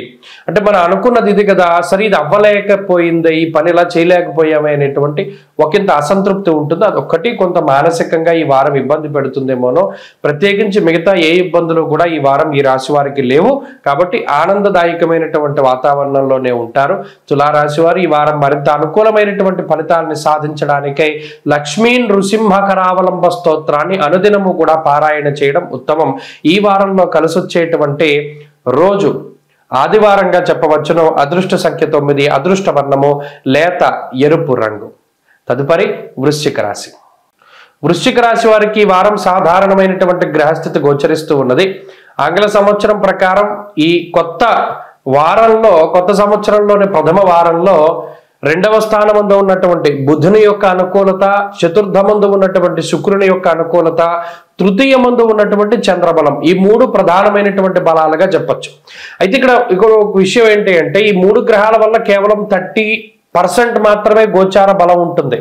అంటే మనం అనుకున్నది ఇది కదా, సరే ఇది అవ్వలేకపోయింది, ఈ పని ఇలా చేయలేకపోయామే అనేటువంటి ఒకంత అసంతృప్తి ఉంటుంది. అదొక్కటి కొంత మానసికంగా ఈ వారం ఇబ్బంది పెడుతుందేమోనో. ప్రత్యేకించి మిగతా ఏ ఇబ్బందులు కూడా ఈ వారం ఈ రాశి వారికి లేవు. కాబట్టి ఆనందదాయకమైనటువంటి వాతావరణంలోనే ఉంటారు. తులారాశి వారు ఈ వారం మరింత అనుకూలమైనటువంటి ఫలితాలని సాధించడానికై లక్ష్మీ నృసింహకరావలంబ స్తోత్రాన్ని అనుదినము కూడా పారాయణ చేయడం ఉత్తమం. ఈ వారంలో కలిసొచ్చేటువంటి రోజు ఆదివారంగా చెప్పవచ్చును. అదృష్ట సంఖ్య 9, అదృష్ట వర్ణము లేత ఎరుపు రంగు. తదుపరి వృశ్చిక రాశి. వృశ్చిక రాశి వారికి ఈ వారం సాధారణమైనటువంటి గ్రహస్థితి గోచరిస్తూ ఉన్నది. ఆంగ్ల సంవత్సరం ప్రకారం ఈ కొత్త వారంలో, కొత్త సంవత్సరంలోని ప్రథమ వారంలో 2వ స్థానమందు ఉన్నటువంటి బుధుని యొక్క అనుకూలత, చతుర్థమందు ఉన్నటువంటి శుక్రుని యొక్క అనుకూలత, తృతీయమందు ఉన్నటువంటి చంద్రబలం, ఈ 3 ప్రధానమైనటువంటి బలాలుగా చెప్పచ్చు. అయితే ఇక్కడ ఒక విషయం ఏంటి అంటే ఈ 3 గ్రహాల వల్ల కేవలం మాత్రమే గోచార బలం ఉంటుంది.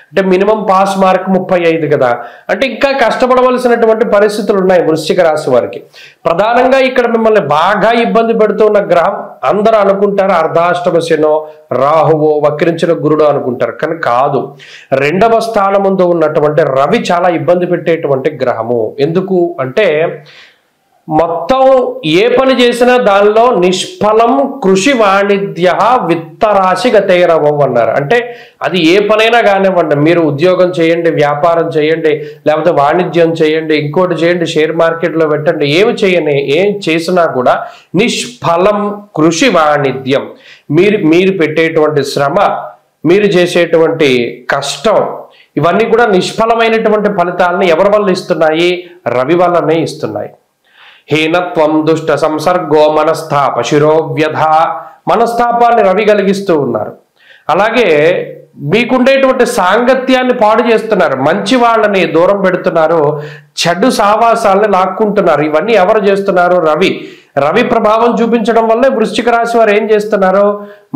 అంటే మినిమం పాస్ మార్క్ 35 కదా, అంటే ఇంకా కష్టపడవలసినటువంటి పరిస్థితులు ఉన్నాయి వృశ్చిక రాశి వారికి. ప్రధానంగా ఇక్కడ మిమ్మల్ని బాగా ఇబ్బంది పెడుతున్న గ్రహం అందరూ అనుకుంటారు అర్ధాష్టమ శనో, రాహువో, వక్రించిన గురుడు అనుకుంటారు. కానీ కాదు, 2వ స్థానం ముందు ఉన్నటువంటి రవి చాలా ఇబ్బంది పెట్టేటువంటి గ్రహము. ఎందుకు అంటే మొత్తం ఏ పని చేసినా దానిలో నిష్ఫలం కృషి వాణిజ్య విత్తరాశి గతైరవం అన్నారు. అంటే అది ఏ పనైనా కానివ్వండి, మీరు ఉద్యోగం చేయండి, వ్యాపారం చేయండి, లేకపోతే వాణిజ్యం చేయండి, ఇంకోటి చేయండి, షేర్ మార్కెట్లో పెట్టండి, ఏం చేసినా కూడా నిష్ఫలం కృషి వాణిజ్యం. మీరు పెట్టేటువంటి శ్రమ, మీరు చేసేటువంటి కష్టం, ఇవన్నీ కూడా నిష్ఫలమైనటువంటి ఫలితాలను ఎవరి వల్ల ఇస్తున్నాయి? రవి వల్లనే ఇస్తున్నాయి. హీనత్వం దుష్ట సంసర్గో మనస్తాప శిరోవ్యధ, మనస్తాపాన్ని రవి కలిగిస్తూ ఉన్నారు. అలాగే మీకుండేటువంటి సాంగత్యాన్ని పాడు చేస్తున్నారు, మంచి వాళ్ళని దూరం పెడుతున్నారు, చెడు సావాసాలని లాక్కుంటున్నారు. ఇవన్నీ ఎవరు చేస్తున్నారు? రవి ప్రభావం చూపించడం వల్లే వృశ్చిక రాశి వారు ఏం చేస్తున్నారు?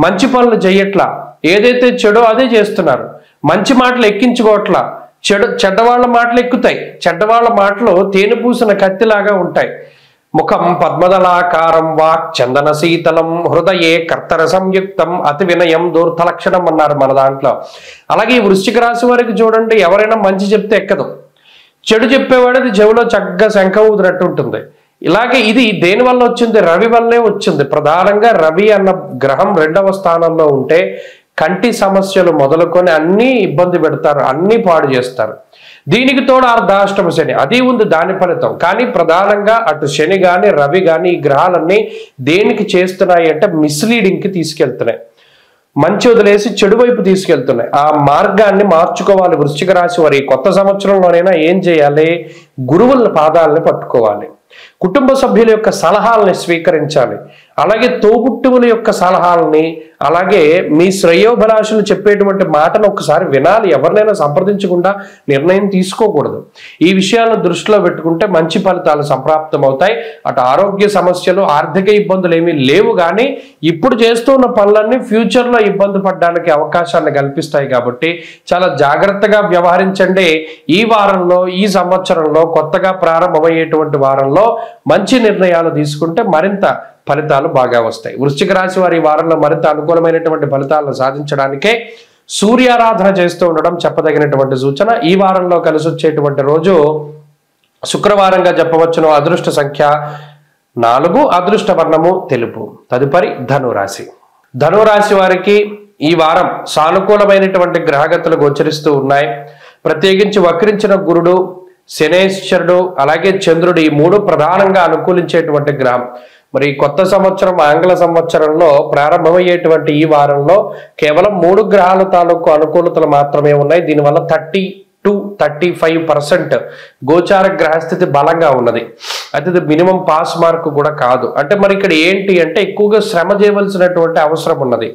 మంచి పనులు చేయట్లా, ఏదైతే చెడో అదే చేస్తున్నారు. మంచి మాటలు ఎక్కించుకోవట్లా, చెడ్డవాళ్ళ మాటలు ఎక్కుతాయి. చెడ్డవాళ్ళ మాటలు తేనె పూసిన కత్తిలాగా ఉంటాయి. ముఖం పద్మదలాకారం, వాక్ చందన శీతలం, హృదయే కర్తర సంయుక్తం, అతి వినయం దూర్థ లక్షణం అన్నారు మన దాంట్లో. అలాగే ఈ వృశ్చిక రాశి వారికి చూడండి, ఎవరైనా మంచి చెప్తే ఎక్కదు, చెడు చెప్పేవాడు చెవిలో చక్కగా శంఖ ఊదినట్టు ఉంటుంది. ఇలాగే ఇది దేని వల్ల వచ్చింది? రవి వల్లే వచ్చింది. ప్రధానంగా రవి అన్న గ్రహం 2వ స్థానంలో ఉంటే కంటి సమస్యలు మొదలుకొని అన్నీ ఇబ్బంది పెడతారు, అన్నీ పాడు చేస్తారు. దీనికి తోడు అర్ధాష్టమ శని అది ఉంది, దాని ఫలితం. కానీ ప్రధానంగా అటు శని కానీ రవి కానీ ఈ గ్రహాలన్నీ దేనికి చేస్తున్నాయి అంటే మిస్లీడింగ్కి తీసుకెళ్తున్నాయి, మంచి వదిలేసి చెడు వైపు తీసుకెళ్తున్నాయి. ఆ మార్గాన్ని మార్చుకోవాలి వృశ్చిక రాశి వారి. కొత్త సంవత్సరంలోనైనా ఏం చేయాలి? గురువుల పాదాలని పట్టుకోవాలి, కుటుంబ సభ్యుల యొక్క సలహాలని స్వీకరించాలి, అలాగే తోబుట్టువుల యొక్క సలహాలని, అలాగే మీ శ్రేయోభిలాషులు చెప్పేటువంటి మాటను ఒకసారి వినాలి. ఎవరినైనా సంప్రదించకుండా నిర్ణయం తీసుకోకూడదు. ఈ విషయాలను దృష్టిలో పెట్టుకుంటే మంచి ఫలితాలు సంప్రాప్తమవుతాయి. అటు ఆరోగ్య సమస్యలు, ఆర్థిక ఇబ్బందులు ఏమీ లేవు, కానీ ఇప్పుడు చేస్తున్న పనులన్నీ ఫ్యూచర్లో ఇబ్బంది పడడానికి అవకాశాన్ని కల్పిస్తాయి. కాబట్టి చాలా జాగ్రత్తగా వ్యవహరించండి. ఈ వారంలో, ఈ సంవత్సరంలో, కొత్తగా ప్రారంభమయ్యేటువంటి వారంలో మంచి నిర్ణయాలు తీసుకుంటే మరింత ఫలితాలు బాగా వస్తాయి. వృశ్చిక రాశి వారి వారంలో మరింత అనుకూలమైనటువంటి ఫలితాలను సాధించడానికే సూర్యారాధన చేస్తూ ఉండడం చెప్పదగినటువంటి సూచన. ఈ వారంలో కలిసి వచ్చేటువంటి రోజు శుక్రవారంగా చెప్పవచ్చును. అదృష్ట సంఖ్య 4, అదృష్ట వర్ణము తెలుపు. తదుపరి ధనురాశి. ధనురాశి వారికి ఈ వారం సానుకూలమైనటువంటి గ్రహగతులు గోచరిస్తూ ఉన్నాయి. ప్రత్యేకించి వక్రించిన గురుడు, శనేశ్వరుడు, అలాగే చంద్రుడు, ఈ 3 ప్రధానంగా అనుకూలించేటువంటి గ్రహం. మరి కొత్త సంవత్సరం ఆంగ్ల సంవత్సరంలో ప్రారంభమయ్యేటువంటి ఈ వారంలో కేవలం 3 గ్రహాల తాలూకు అనుకూలతలు మాత్రమే ఉన్నాయి. దీనివల్ల 30-35% గోచార గ్రహస్థితి బలంగా ఉన్నది. అయితే ఇది మినిమం పాస్ మార్క్ కూడా కాదు. అంటే మరి ఇక్కడ ఏంటి అంటే ఎక్కువగా శ్రమ చేయవలసినటువంటి అవసరం ఉన్నది.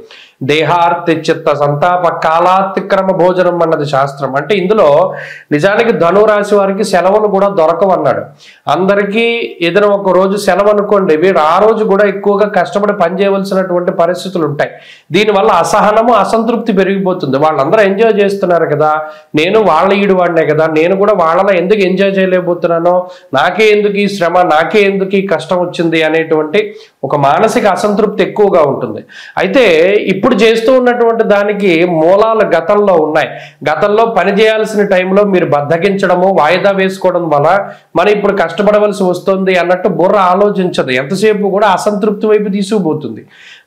దేహార్తి చిత్త సంతాప కాలాతిక్రమ భోజనం అన్నది శాస్త్రం. అంటే ఇందులో నిజానికి ధనురాశి వారికి సెలవులు కూడా దొరకవు అన్నాడు. అందరికీ ఏదైనా ఒక రోజు సెలవు అనుకోండి, వీడు ఆ రోజు కూడా ఎక్కువగా కష్టపడి పనిచేయవలసినటువంటి పరిస్థితులు ఉంటాయి. దీనివల్ల అసహనము, అసంతృప్తి పెరిగిపోతుంది. వాళ్ళందరూ ఎంజాయ్ చేస్తున్నారు కదా, నేను వాళ్ళ ఈడు వాడినే కదా, నేను కూడా వాళ్ళలో ఎందుకు ఎంజాయ్ చేయలేకపోతున్నానో, నాకే ఎందుకు ఈ శ్రమ, నాకే ఎందుకు ఈ కష్టం వచ్చింది అనేటువంటి ఒక మానసిక అసంతృప్తి ఎక్కువగా ఉంటుంది. అయితే ఇప్పుడు చేస్తూ ఉన్నటువంటి దానికి మూలాలు గతంలో ఉన్నాయి. గతంలో పని చేయాల్సిన టైంలో మీరు బద్దకించడము, వాయిదా వేసుకోవడం వల్ల మనం ఇప్పుడు కష్టపడవలసి వస్తుంది అన్నట్టు బుర్ర ఆలోచించదు. ఎంతసేపు కూడా అసంతృప్తి వైపు తీసుకుపోతుంది.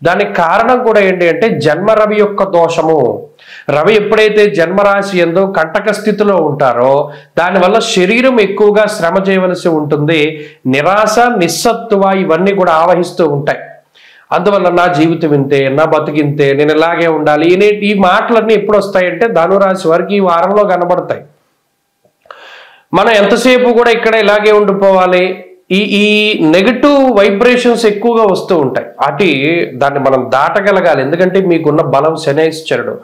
దానికి కారణం కూడా ఏంటి అంటే జన్మ రవి యొక్క దోషము. రవి ఎప్పుడైతే జన్మరాశి ఎందో కంటక స్థితిలో ఉంటారో దానివల్ల శరీరం ఎక్కువగా శ్రమ చేయవలసి ఉంటుంది. నిరాశ, నిస్సత్తువ ఇవన్నీ కూడా ఆవహిస్తూ ఉంటాయి. అందువల్ల నా జీవితం ఇంతే, నా బతుకింతే, నేను ఇలాగే ఉండాలి, ఈ మాటలన్నీ ఎప్పుడు వస్తాయంటే ధనురాశి వారికి ఈ వారంలో కనబడతాయి. మనం ఎంతసేపు కూడా ఇక్కడ ఇలాగే ఉండిపోవాలి, ఈ నెగటివ్ వైబ్రేషన్స్ ఎక్కువగా వస్తూ ఉంటాయి. దాన్ని మనం దాటగలగాలి. ఎందుకంటే మీకున్న బలం శనేశ్వరుడు.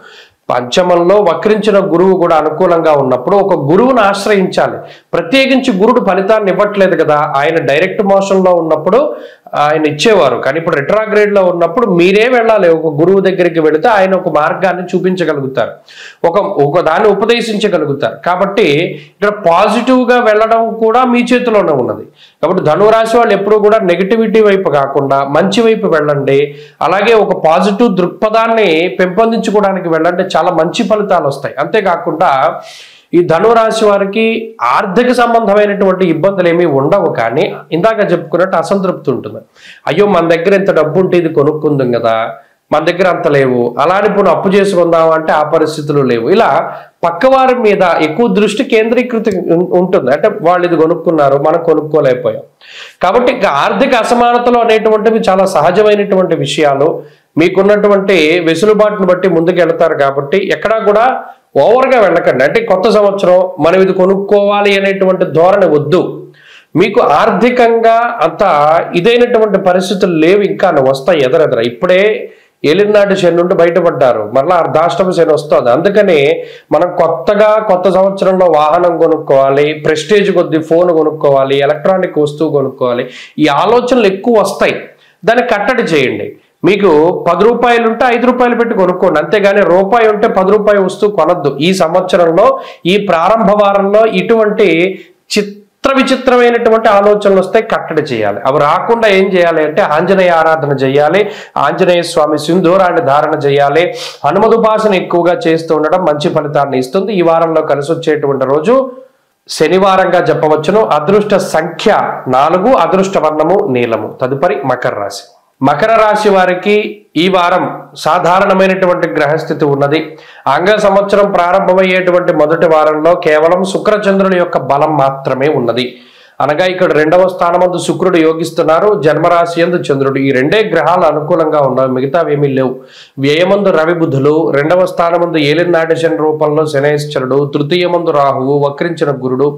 పంచమంలో వక్రించిన గురువు కూడా అనుకూలంగా ఉన్నప్పుడు ఒక గురువును ఆశ్రయించాలి. ప్రత్యేకించి గురుడు ఫలితాన్ని ఇవ్వట్లేదు కదా, ఆయన డైరెక్ట్ మోషన్లో ఉన్నప్పుడు ఆయన ఇచ్చేవారు. కానీ ఇప్పుడు రిట్రాగ్రేడ్ లో ఉన్నప్పుడు మీరే వెళ్ళాలి. ఒక గురువు దగ్గరికి వెళితే ఆయన ఒక మార్గాన్ని చూపించగలుగుతారు, ఒక దాన్ని ఉపదేశించగలుగుతారు. కాబట్టి ఇక్కడ పాజిటివ్ గా వెళ్ళడం కూడా మీ చేతిలోనే ఉన్నది. కాబట్టి ధనురాశి వాళ్ళు ఎప్పుడు కూడా నెగిటివిటీ వైపు కాకుండా మంచి వైపు వెళ్ళండి. అలాగే ఒక పాజిటివ్ దృక్పథాన్ని పెంపొందించుకోవడానికి వెళ్ళండి, చాలా మంచి ఫలితాలు వస్తాయి. అంతేకాకుండా ఈ ధనురాశి వారికి ఆర్థిక సంబంధమైనటువంటి ఇబ్బందులు ఏమీ ఉండవు, కానీ ఇందాక చెప్పుకున్నట్టు అసంతృప్తి ఉంటుంది. అయ్యో మన దగ్గర ఇంత డబ్బు ఉంటే ఇది కొనుక్కుందాం కదా, మన దగ్గర అంత లేవు, అలానే ఇప్పుడు అప్పు చేసుకుందాం అంటే ఆ పరిస్థితులు లేవు. ఇలా పక్కవారి మీద ఎక్కువ దృష్టి కేంద్రీకృతి ఉంటుంది. అంటే వాళ్ళు ఇది కొనుక్కున్నారు, మనం కొనుక్కోలేకపోయాం. కాబట్టి ఆర్థిక అసమానతలు అనేటువంటివి చాలా సహజమైనటువంటి విషయాలు. మీకున్నటువంటి వెసులుబాటును బట్టి ముందుకు వెళ్తారు. కాబట్టి ఎక్కడా కూడా ఓవర్గా వెళ్ళకండి. అంటే కొత్త సంవత్సరం మనం ఇది కొనుక్కోవాలి అనేటువంటి ధోరణి వద్దు. మీకు ఆర్థికంగా అంత ఇదైనటువంటి పరిస్థితులు లేవు, ఇంకా వస్తాయి ఎదరెదర. ఇప్పుడే ఏలినాటి శని నుండి బయటపడ్డారు, మరలా అర్ధాష్టమ శని వస్తుంది. అందుకని మనం కొత్త సంవత్సరంలో వాహనం కొనుక్కోవాలి, ప్రెస్టేజ్ కొద్ది ఫోన్ కొనుక్కోవాలి, ఎలక్ట్రానిక్ వస్తువు కొనుక్కోవాలి, ఈ ఆలోచనలు ఎక్కువ వస్తాయి. దాన్ని కట్టడి చేయండి. మీకు 10 రూపాయలు ఉంటే 5 రూపాయలు పెట్టి కొనుక్కోండి, అంతేగాని రూపాయి ఉంటే 10 రూపాయల వస్తువు కొనద్దు. ఈ సంవత్సరంలో ఈ ప్రారంభ వారంలో ఇటువంటి విచిత్రమైనటువంటి ఆలోచనలు వస్తాయి, కట్టడి చేయాలి. అవి రాకుండా ఏం చేయాలి అంటే ఆంజనేయ ఆరాధన చేయాలి, ఆంజనేయ స్వామి సింధూరాన్ని ధారణ చేయాలి, హనుమదుపాసన ఎక్కువగా చేస్తూ ఉండడం మంచి ఫలితాన్ని ఇస్తుంది. ఈ వారంలో కలిసి వచ్చేటువంటి రోజు శనివారంగా చెప్పవచ్చును. అదృష్ట సంఖ్య 4, అదృష్ట వర్ణము నీలము. తదుపరి మకర రాశి. మకర రాశి వారికి ఈ వారం సాధారణమైనటువంటి గ్రహస్థితి ఉన్నది. ఆంగ్ల సంవత్సరం ప్రారంభమయ్యేటువంటి మొదటి వారంలో కేవలం శుక్రచంద్రుల యొక్క బలం మాత్రమే ఉన్నది. అనగా ఇక్కడ 2వ స్థానమందు శుక్రుడు యోగిస్తున్నారు, జన్మరాశి యందు చంద్రుడు. ఈ 2 గ్రహాలు అనుకూలంగా ఉన్నాయి, మిగతావేమీ లేవు. వ్యయమందు రవి బుధులు, 2వ స్థానమందు ఏలినాటి శని రూపంలో శనేశ్వరుడు, తృతీయమందు రాహువు, వక్రించిన గురుడు,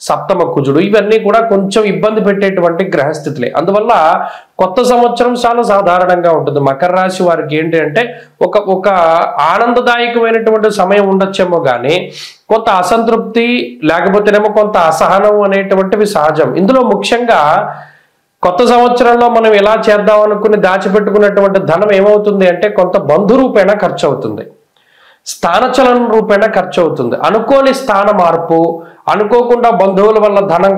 సప్తమ కుజుడు. ఇవన్నీ కూడా కొంచెం ఇబ్బంది పెట్టేటువంటి గ్రహస్థితులే. అందువల్ల కొత్త సంవత్సరం చాలా సాధారణంగా ఉంటుంది. మకర రాశి వారికి ఏంటి అంటే ఒక ఆనందదాయకమైనటువంటి సమయం ఉండొచ్చేమో, కానీ కొంత అసంతృప్తి లేకపోతేనేమో కొంత అసహనం అనేటువంటివి సహజం. ఇందులో ముఖ్యంగా కొత్త సంవత్సరంలో మనం ఎలా చేద్దాం అనుకుని దాచిపెట్టుకున్నటువంటి ధనం ఏమవుతుంది అంటే కొంత బంధు రూపేణా ఖర్చు అవుతుంది, స్థానచలనం రూపేణా ఖర్చు అవుతుంది. అనుకోని స్థాన మార్పు, అనుకోకుండా బంధువుల వల్ల ధనం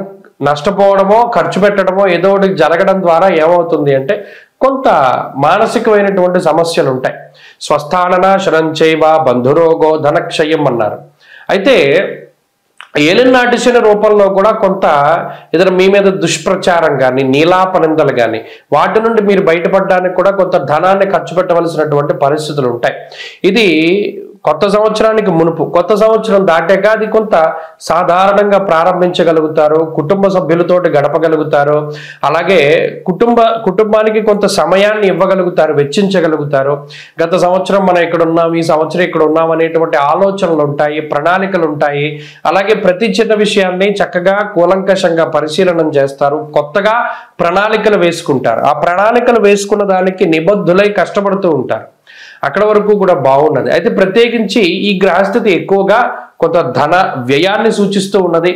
నష్టపోవడమో ఖర్చు పెట్టడమో ఏదో ఒకటి జరగడం ద్వారా ఏమవుతుంది అంటే కొంత మానసికమైనటువంటి సమస్యలు ఉంటాయి. స్వస్థాననాశనం చైవ బంధురోగో ధనక్షయం అన్నారు. అయితే ఏలినాటి శని రూపంలో కూడా కొంత ఏదైనా మీ మీద దుష్ప్రచారం కానీ నీలాపనిందలు కానీ వాటి నుండి మీరు బయటపడడానికి కూడా కొంత ధనాన్ని ఖర్చు పెట్టవలసినటువంటి పరిస్థితులు ఉంటాయి. ఇది కొత్త సంవత్సరానికి మునుపు. కొత్త సంవత్సరం దాటాక అది కొంత సాధారణంగా ప్రారంభించగలుగుతారు, కుటుంబ సభ్యులతోటి గడపగలుగుతారు, అలాగే కుటుంబానికి కొంత సమయాన్ని ఇవ్వగలుగుతారు, వెచ్చించగలుగుతారు. గత సంవత్సరం మనం ఇక్కడ ఉన్నాం, ఈ సంవత్సరం ఇక్కడ ఉన్నాం అనేటువంటి ఆలోచనలు ఉంటాయి, ప్రణాళికలు ఉంటాయి. అలాగే ప్రతి చిన్న విషయాన్ని చక్కగా కూలంకషంగా పరిశీలన చేస్తారు, కొత్తగా ప్రణాళికలు వేసుకుంటారు. ఆ ప్రణాళికలు వేసుకున్న దానికి నిబద్ధులై కష్టపడుతూ ఉంటారు. అక్కడ వరకు కూడా బాగున్నది. అయితే ప్రత్యేకించి ఈ గ్రహస్థితి ఎక్కువగా కొంత ధన వ్యయాన్ని సూచిస్తూ ఉన్నది,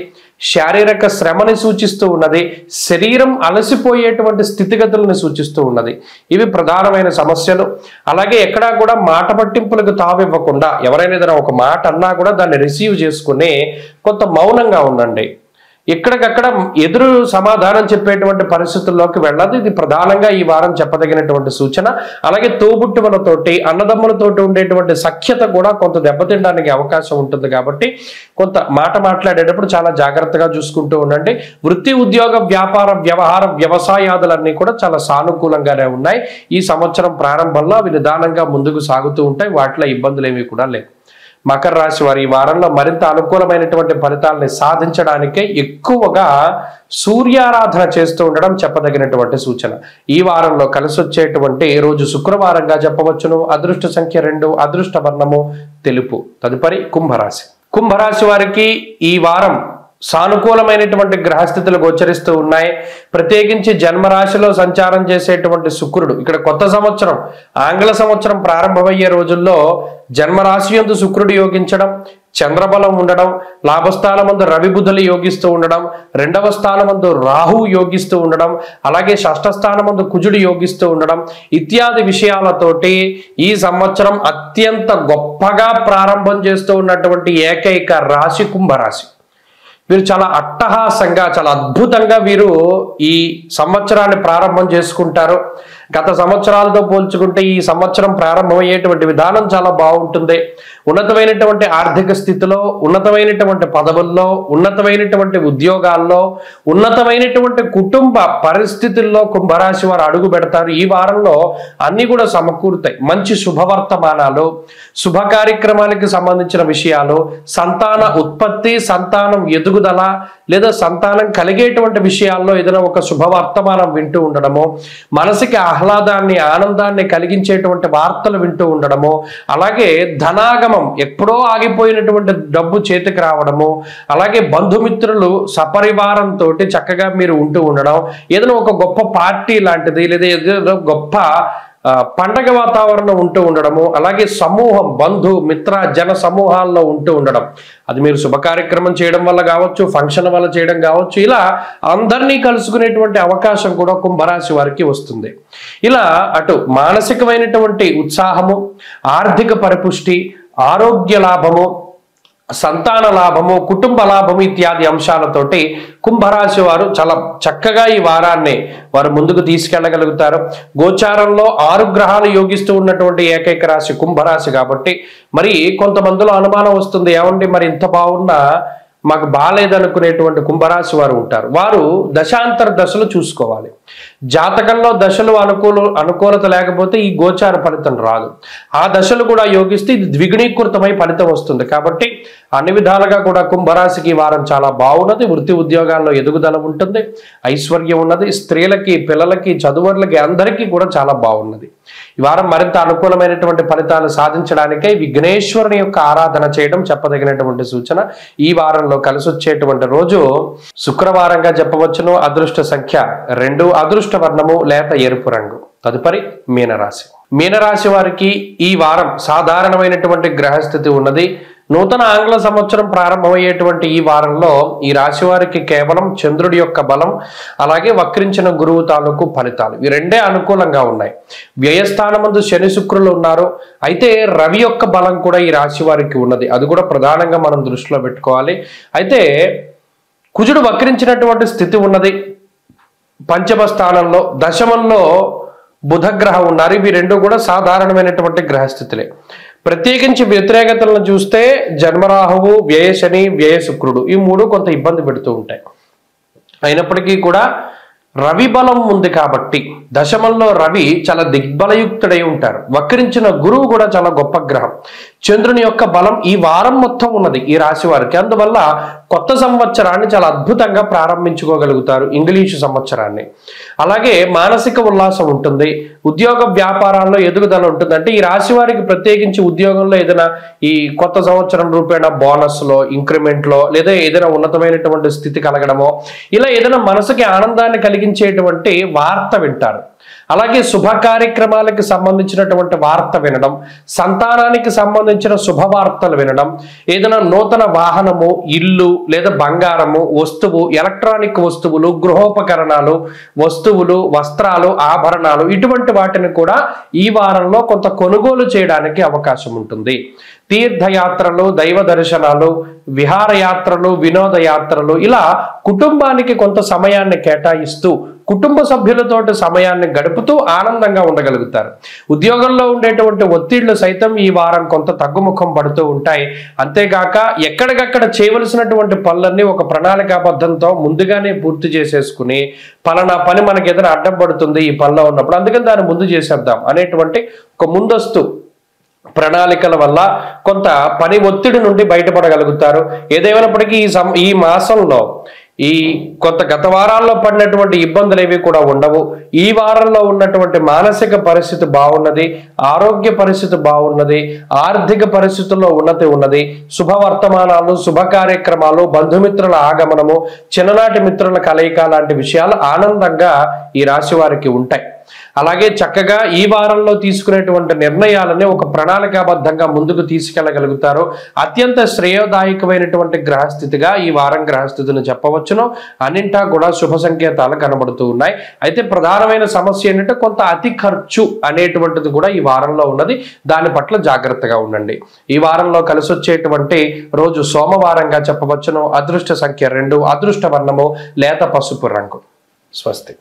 శారీరక శ్రమని సూచిస్తూ ఉన్నది, శరీరం అలసిపోయేటువంటి స్థితిగతులను సూచిస్తూ ఉన్నది. ఇవి ప్రధానమైన సమస్యలు. అలాగే ఎక్కడా కూడా మాట పట్టింపులకు తావివ్వకుండా ఎవరైనా ఏదైనా ఒక మాట అన్నా కూడా దాన్ని రిసీవ్ చేసుకుని కొంత మౌనంగా ఉండండి. ఎక్కడికక్కడ ఎదురు సమాధానం చెప్పేటువంటి పరిస్థితుల్లోకి వెళ్ళదు. ఇది ప్రధానంగా ఈ వారం చెప్పదగినటువంటి సూచన. అలాగే తోబుట్టువులతోటి అన్నదమ్ములతోటి ఉండేటువంటి సఖ్యత కూడా కొంత దెబ్బతినడానికి అవకాశం ఉంటుంది. కాబట్టి కొంత మాట మాట్లాడేటప్పుడు చాలా జాగ్రత్తగా చూసుకుంటూ ఉండండి. వృత్తి, ఉద్యోగ, వ్యాపార, వ్యవహార, వ్యవసాయాదులన్నీ కూడా చాలా సానుకూలంగానే ఉన్నాయి. ఈ సంవత్సరం ప్రారంభంలో అవి నిదానంగా ముందుకు సాగుతూ ఉంటాయి, వాటిలో ఇబ్బందులు ఏమీ కూడా లేవు. మకర రాశి వారి ఈ వారంలో మరింత అనుకూలమైనటువంటి ఫలితాలని సాధించడానికే ఎక్కువగా సూర్యారాధన చేస్తూ ఉండడం చెప్పదగినటువంటి సూచన. ఈ వారంలో కలిసి వచ్చేటువంటి రోజు శుక్రవారంగా చెప్పవచ్చును. అదృష్ట సంఖ్య 2, అదృష్ట వర్ణము తెలుపు. తదుపరి కుంభరాశి. కుంభరాశి వారికి ఈ వారం సానుకూలమైనటువంటి గ్రహస్థితులు గోచరిస్తూ ఉన్నాయి. ప్రత్యేకించి జన్మరాశిలో సంచారం చేసేటువంటి శుక్రుడు ఇక్కడ కొత్త సంవత్సరం ఆంగ్ల సంవత్సరం ప్రారంభమయ్యే రోజుల్లో జన్మరాశి యందు శుక్రుడు యోగించడం, చంద్రబలం ఉండడం, లాభస్థానమందు రవి బుధులు యోగిస్తూ ఉండడం, రెండవ స్థానమందు రాహు యోగిస్తూ ఉండడం, అలాగే షష్ఠ స్థానమందు కుజుడు యోగిస్తూ ఉండడం ఇత్యాది విషయాలతోటి ఈ సంవత్సరం అత్యంత గొప్పగా ప్రారంభం చేస్తూ ఉన్నటువంటి ఏకైక రాశి కుంభరాశి. వీరు చాలా అట్టహాసంగా చాలా అద్భుతంగా వీరు ఈ సంవత్సరాన్ని ప్రారంభం చేసుకుంటారు. గత సంవత్సరాలతో పోల్చుకుంటే ఈ సంవత్సరం ప్రారంభమయ్యేటువంటి విధానం చాలా బాగుంటుంది. ఉన్నతమైనటువంటి ఆర్థిక స్థితిలో, ఉన్నతమైనటువంటి పదవుల్లో, ఉన్నతమైనటువంటి ఉద్యోగాల్లో, ఉన్నతమైనటువంటి కుటుంబ పరిస్థితుల్లో కుంభరాశి వారు అడుగు పెడతారు. ఈ వారంలో అన్ని కూడా సమకూరుతాయి. మంచి శుభవర్తమానాలు, శుభ కార్యక్రమాలకు సంబంధించిన విషయాలు, సంతాన ఉత్పత్తి, సంతానం ఎదుగుదల లేదా సంతానం కలిగేటువంటి విషయాల్లో ఏదైనా ఒక శుభవర్తమానం వింటూ ఉండడము, మనసుకి ఆహ్లాదాన్ని ఆనందాన్ని కలిగించేటువంటి వార్తలు వింటూ ఉండడము, అలాగే ధనాగమం ఎప్పుడో ఆగిపోయినటువంటి డబ్బు చేతికి రావడము, అలాగే బంధుమిత్రులు సపరివారంతో చక్కగా మీరు ఉంటూ ఉండడం, ఏదైనా ఒక గొప్ప పార్టీ లాంటిది లేదా ఏదైనా గొప్ప పండగ వాతావరణం ఉంటూ ఉండడము, అలాగే సమూహం బంధు మిత్ర జన సమూహాల్లో ఉంటూ ఉండడం, అది మీరు శుభ కార్యక్రమం చేయడం వల్ల కావచ్చు, ఫంక్షన్ వల్ల చేయడం కావచ్చు, ఇలా అందరినీ కలుసుకునేటువంటి అవకాశం కూడా కుంభరాశి వారికి వస్తుంది. ఇలా అటు మానసికమైనటువంటి ఉత్సాహము, ఆర్థిక పరిపుష్టి, ఆరోగ్య లాభము, సంతాన లాభము, కుటుంబ లాభము ఇత్యాది అంశాలతోటి కుంభరాశి వారు చాలా చక్కగా ఈ వారాన్ని వారు ముందుకు తీసుకెళ్లగలుగుతారు. గోచారంలో 6 గ్రహాలు యోగిస్తూ ఉన్నటువంటి ఏకైక రాశి కుంభరాశి కాబట్టి మరి కొంతమందిలో అనుమానం వస్తుంది, ఏమండి మరి ఇంత బాగున్నా మాకు బాలేదనుకునేటువంటి కుంభరాశి వారు ఉంటారు. వారు దశాంతర దశలు చూసుకోవాలి. జాతకంలో దశలు అనుకూలత లేకపోతే ఈ గోచార ఫలితం రాదు. ఆ దశలు కూడా యోగిస్తే ఇది ద్విగుణీకృతమై ఫలితం వస్తుంది. కాబట్టి అన్ని విధాలుగా కూడా కుంభరాశికి వారం చాలా బాగున్నది. వృత్తి ఉద్యోగాల్లో ఎదుగుదల ఉంటుంది, ఐశ్వర్యం ఉన్నది. స్త్రీలకి, పిల్లలకి, చదువులకి అందరికీ కూడా చాలా బాగున్నది. ఈ వారం మరింత అనుకూలమైనటువంటి ఫలితాలు సాధించడానికై విఘ్నేశ్వరుని యొక్క ఆరాధన చేయడం చెప్పదగినటువంటి సూచన. ఈ వారంలో కలిసి వచ్చేటువంటి రోజు శుక్రవారంగా చెప్పవచ్చును. అదృష్ట సంఖ్య 2, అదృష్ట వర్ణము లేత ఎరుపు రంగు. తదుపరి మీనరాశి. మీనరాశి వారికి ఈ వారం సాధారణమైనటువంటి గ్రహస్థితి ఉన్నది. నూతన ఆంగ్ల సంవత్సరం ప్రారంభమయ్యేటువంటి ఈ వారంలో ఈ రాశి వారికి కేవలం చంద్రుడి యొక్క బలం, అలాగే వక్రించిన గురువు తాలూకు ఫలితాలు ఈ రెండే అనుకూలంగా ఉన్నాయి. వ్యయస్థానమందు శని శుక్రులు ఉన్నారు. అయితే రవి యొక్క బలం కూడా ఈ రాశి వారికి ఉన్నది. అది కూడా ప్రధానంగా మనం దృష్టిలో పెట్టుకోవాలి. అయితే కుజుడు వక్రించినటువంటి స్థితి ఉన్నది. పంచమ స్థానంలో, దశమంలో బుధగ్రహం ఉన్నారు. ఇవి రెండు కూడా సాధారణమైనటువంటి గ్రహస్థితులే. ప్రత్యేకించి వ్యతిరేకతలను చూస్తే జన్మరాహువు, వ్యయ శని, వ్యయ శుక్రుడు ఈ 3 కొంత ఇబ్బంది పెడుతూ ఉంటాయి. అయినప్పటికీ కూడా రవి బలం ఉంది కాబట్టి దశమంలో రవి చాలా దిగ్బలయుక్తుడై ఉంటారు. వక్రించిన గురువు కూడా చాలా గొప్ప గ్రహం. చంద్రుని యొక్క బలం ఈ వారం మొత్తం ఉన్నది ఈ రాశి వారికి. అందువల్ల కొత్త సంవత్సరాన్ని చాలా అద్భుతంగా ప్రారంభించుకోగలుగుతారు, ఇంగ్లీషు సంవత్సరాన్ని. అలాగే మానసిక ఉల్లాసం ఉంటుంది, ఉద్యోగ వ్యాపారాల్లో ఎదుగుదల ఉంటుంది. అంటే ఈ రాశి వారికి ప్రత్యేకించి ఉద్యోగంలో ఏదైనా ఈ కొత్త సంవత్సరం రూపేణ బోనస్లో, ఇంక్రిమెంట్లో లేదా ఏదైనా ఉన్నతమైనటువంటి స్థితి కలగడమో, ఇలా ఏదైనా మనసుకి ఆనందాన్ని కలిగించేటువంటి వార్త వింటారు. అలాగే శుభ కార్యక్రమాలకు సంబంధించినటువంటి వార్త వినడం, సంతానానికి సంబంధించిన శుభవార్తలు వినడం, ఏదైనా నూతన వాహనము, ఇల్లు లేదా బంగారము, వస్తువు, ఎలక్ట్రానిక్ వస్తువులు, గృహోపకరణాలు, వస్తువులు, వస్త్రాలు, ఆభరణాలు ఇటువంటి వాటిని కూడా ఈ వారంలో కొంత కొనుగోలు చేయడానికి అవకాశం ఉంటుంది. తీర్థయాత్రలు, దైవ దర్శనాలు, విహారయాత్రలు, వినోద యాత్రలు ఇలా కుటుంబానికి కొంత సమయాన్ని కేటాయిస్తూ కుటుంబ సభ్యులతోటి సమయాన్ని గడుపుతూ ఆనందంగా ఉండగలుగుతారు. ఉద్యోగంలో ఉండేటువంటి ఒత్తిళ్లు సైతం ఈ వారం కొంత తగ్గుముఖం పడుతూ ఉంటాయి. అంతేగాక ఎక్కడికక్కడ చేయవలసినటువంటి పనులన్నీ ఒక ప్రణాళికాబద్ధంతో ముందుగానే పూర్తి చేసేసుకుని పలానా పని మనకి ఏదైనా అడ్డం పడుతుంది ఈ పనిలో ఉన్నప్పుడు, అందుకని దాన్ని ముందు చేసేద్దాం అనేటువంటి ఒక ముందస్తు ప్రణాళికల వల్ల కొంత పని ఒత్తిడి నుండి బయటపడగలుగుతారు. ఏదేమైనప్పటికీ ఈ మాసంలో ఈ కొంత గత వారాల్లో పడినటువంటి ఇబ్బందులు ఏవి కూడా ఉండవు. ఈ వారంలో ఉన్నటువంటి మానసిక పరిస్థితి బాగున్నది, ఆరోగ్య పరిస్థితి బాగున్నది, ఆర్థిక పరిస్థితుల్లో ఉన్నతి ఉన్నది. శుభవర్తమానాలు, శుభ కార్యక్రమాలు, బంధుమిత్రుల ఆగమనము, చిన్ననాటి మిత్రుల కలయిక లాంటి విషయాలు ఆనందంగా ఈ రాశి వారికి ఉంటాయి. అలాగే చక్కగా ఈ వారంలో తీసుకునేటువంటి నిర్ణయాలని ఒక ప్రణాళికాబద్ధంగా ముందుకు తీసుకెళ్లగలుగుతారు. అత్యంత శ్రేయోదాయకమైనటువంటి గ్రహస్థితిగా ఈ వారం గ్రహస్థితిని చెప్పవచ్చును. అన్నింటా కూడా శుభ సంకేతాలు కనబడుతూ ఉన్నాయి. అయితే ప్రధానమైన సమస్య ఏంటంటే కొంత అతి ఖర్చు అనేటువంటిది కూడా ఈ వారంలో ఉన్నది. దాని పట్ల జాగ్రత్తగా ఉండండి. ఈ వారంలో కలిసి వచ్చేటువంటి రోజు సోమవారంగా చెప్పవచ్చును. అదృష్ట సంఖ్య 2, అదృష్ట వర్ణము లేత పసుపు రంగు. స్వస్తి.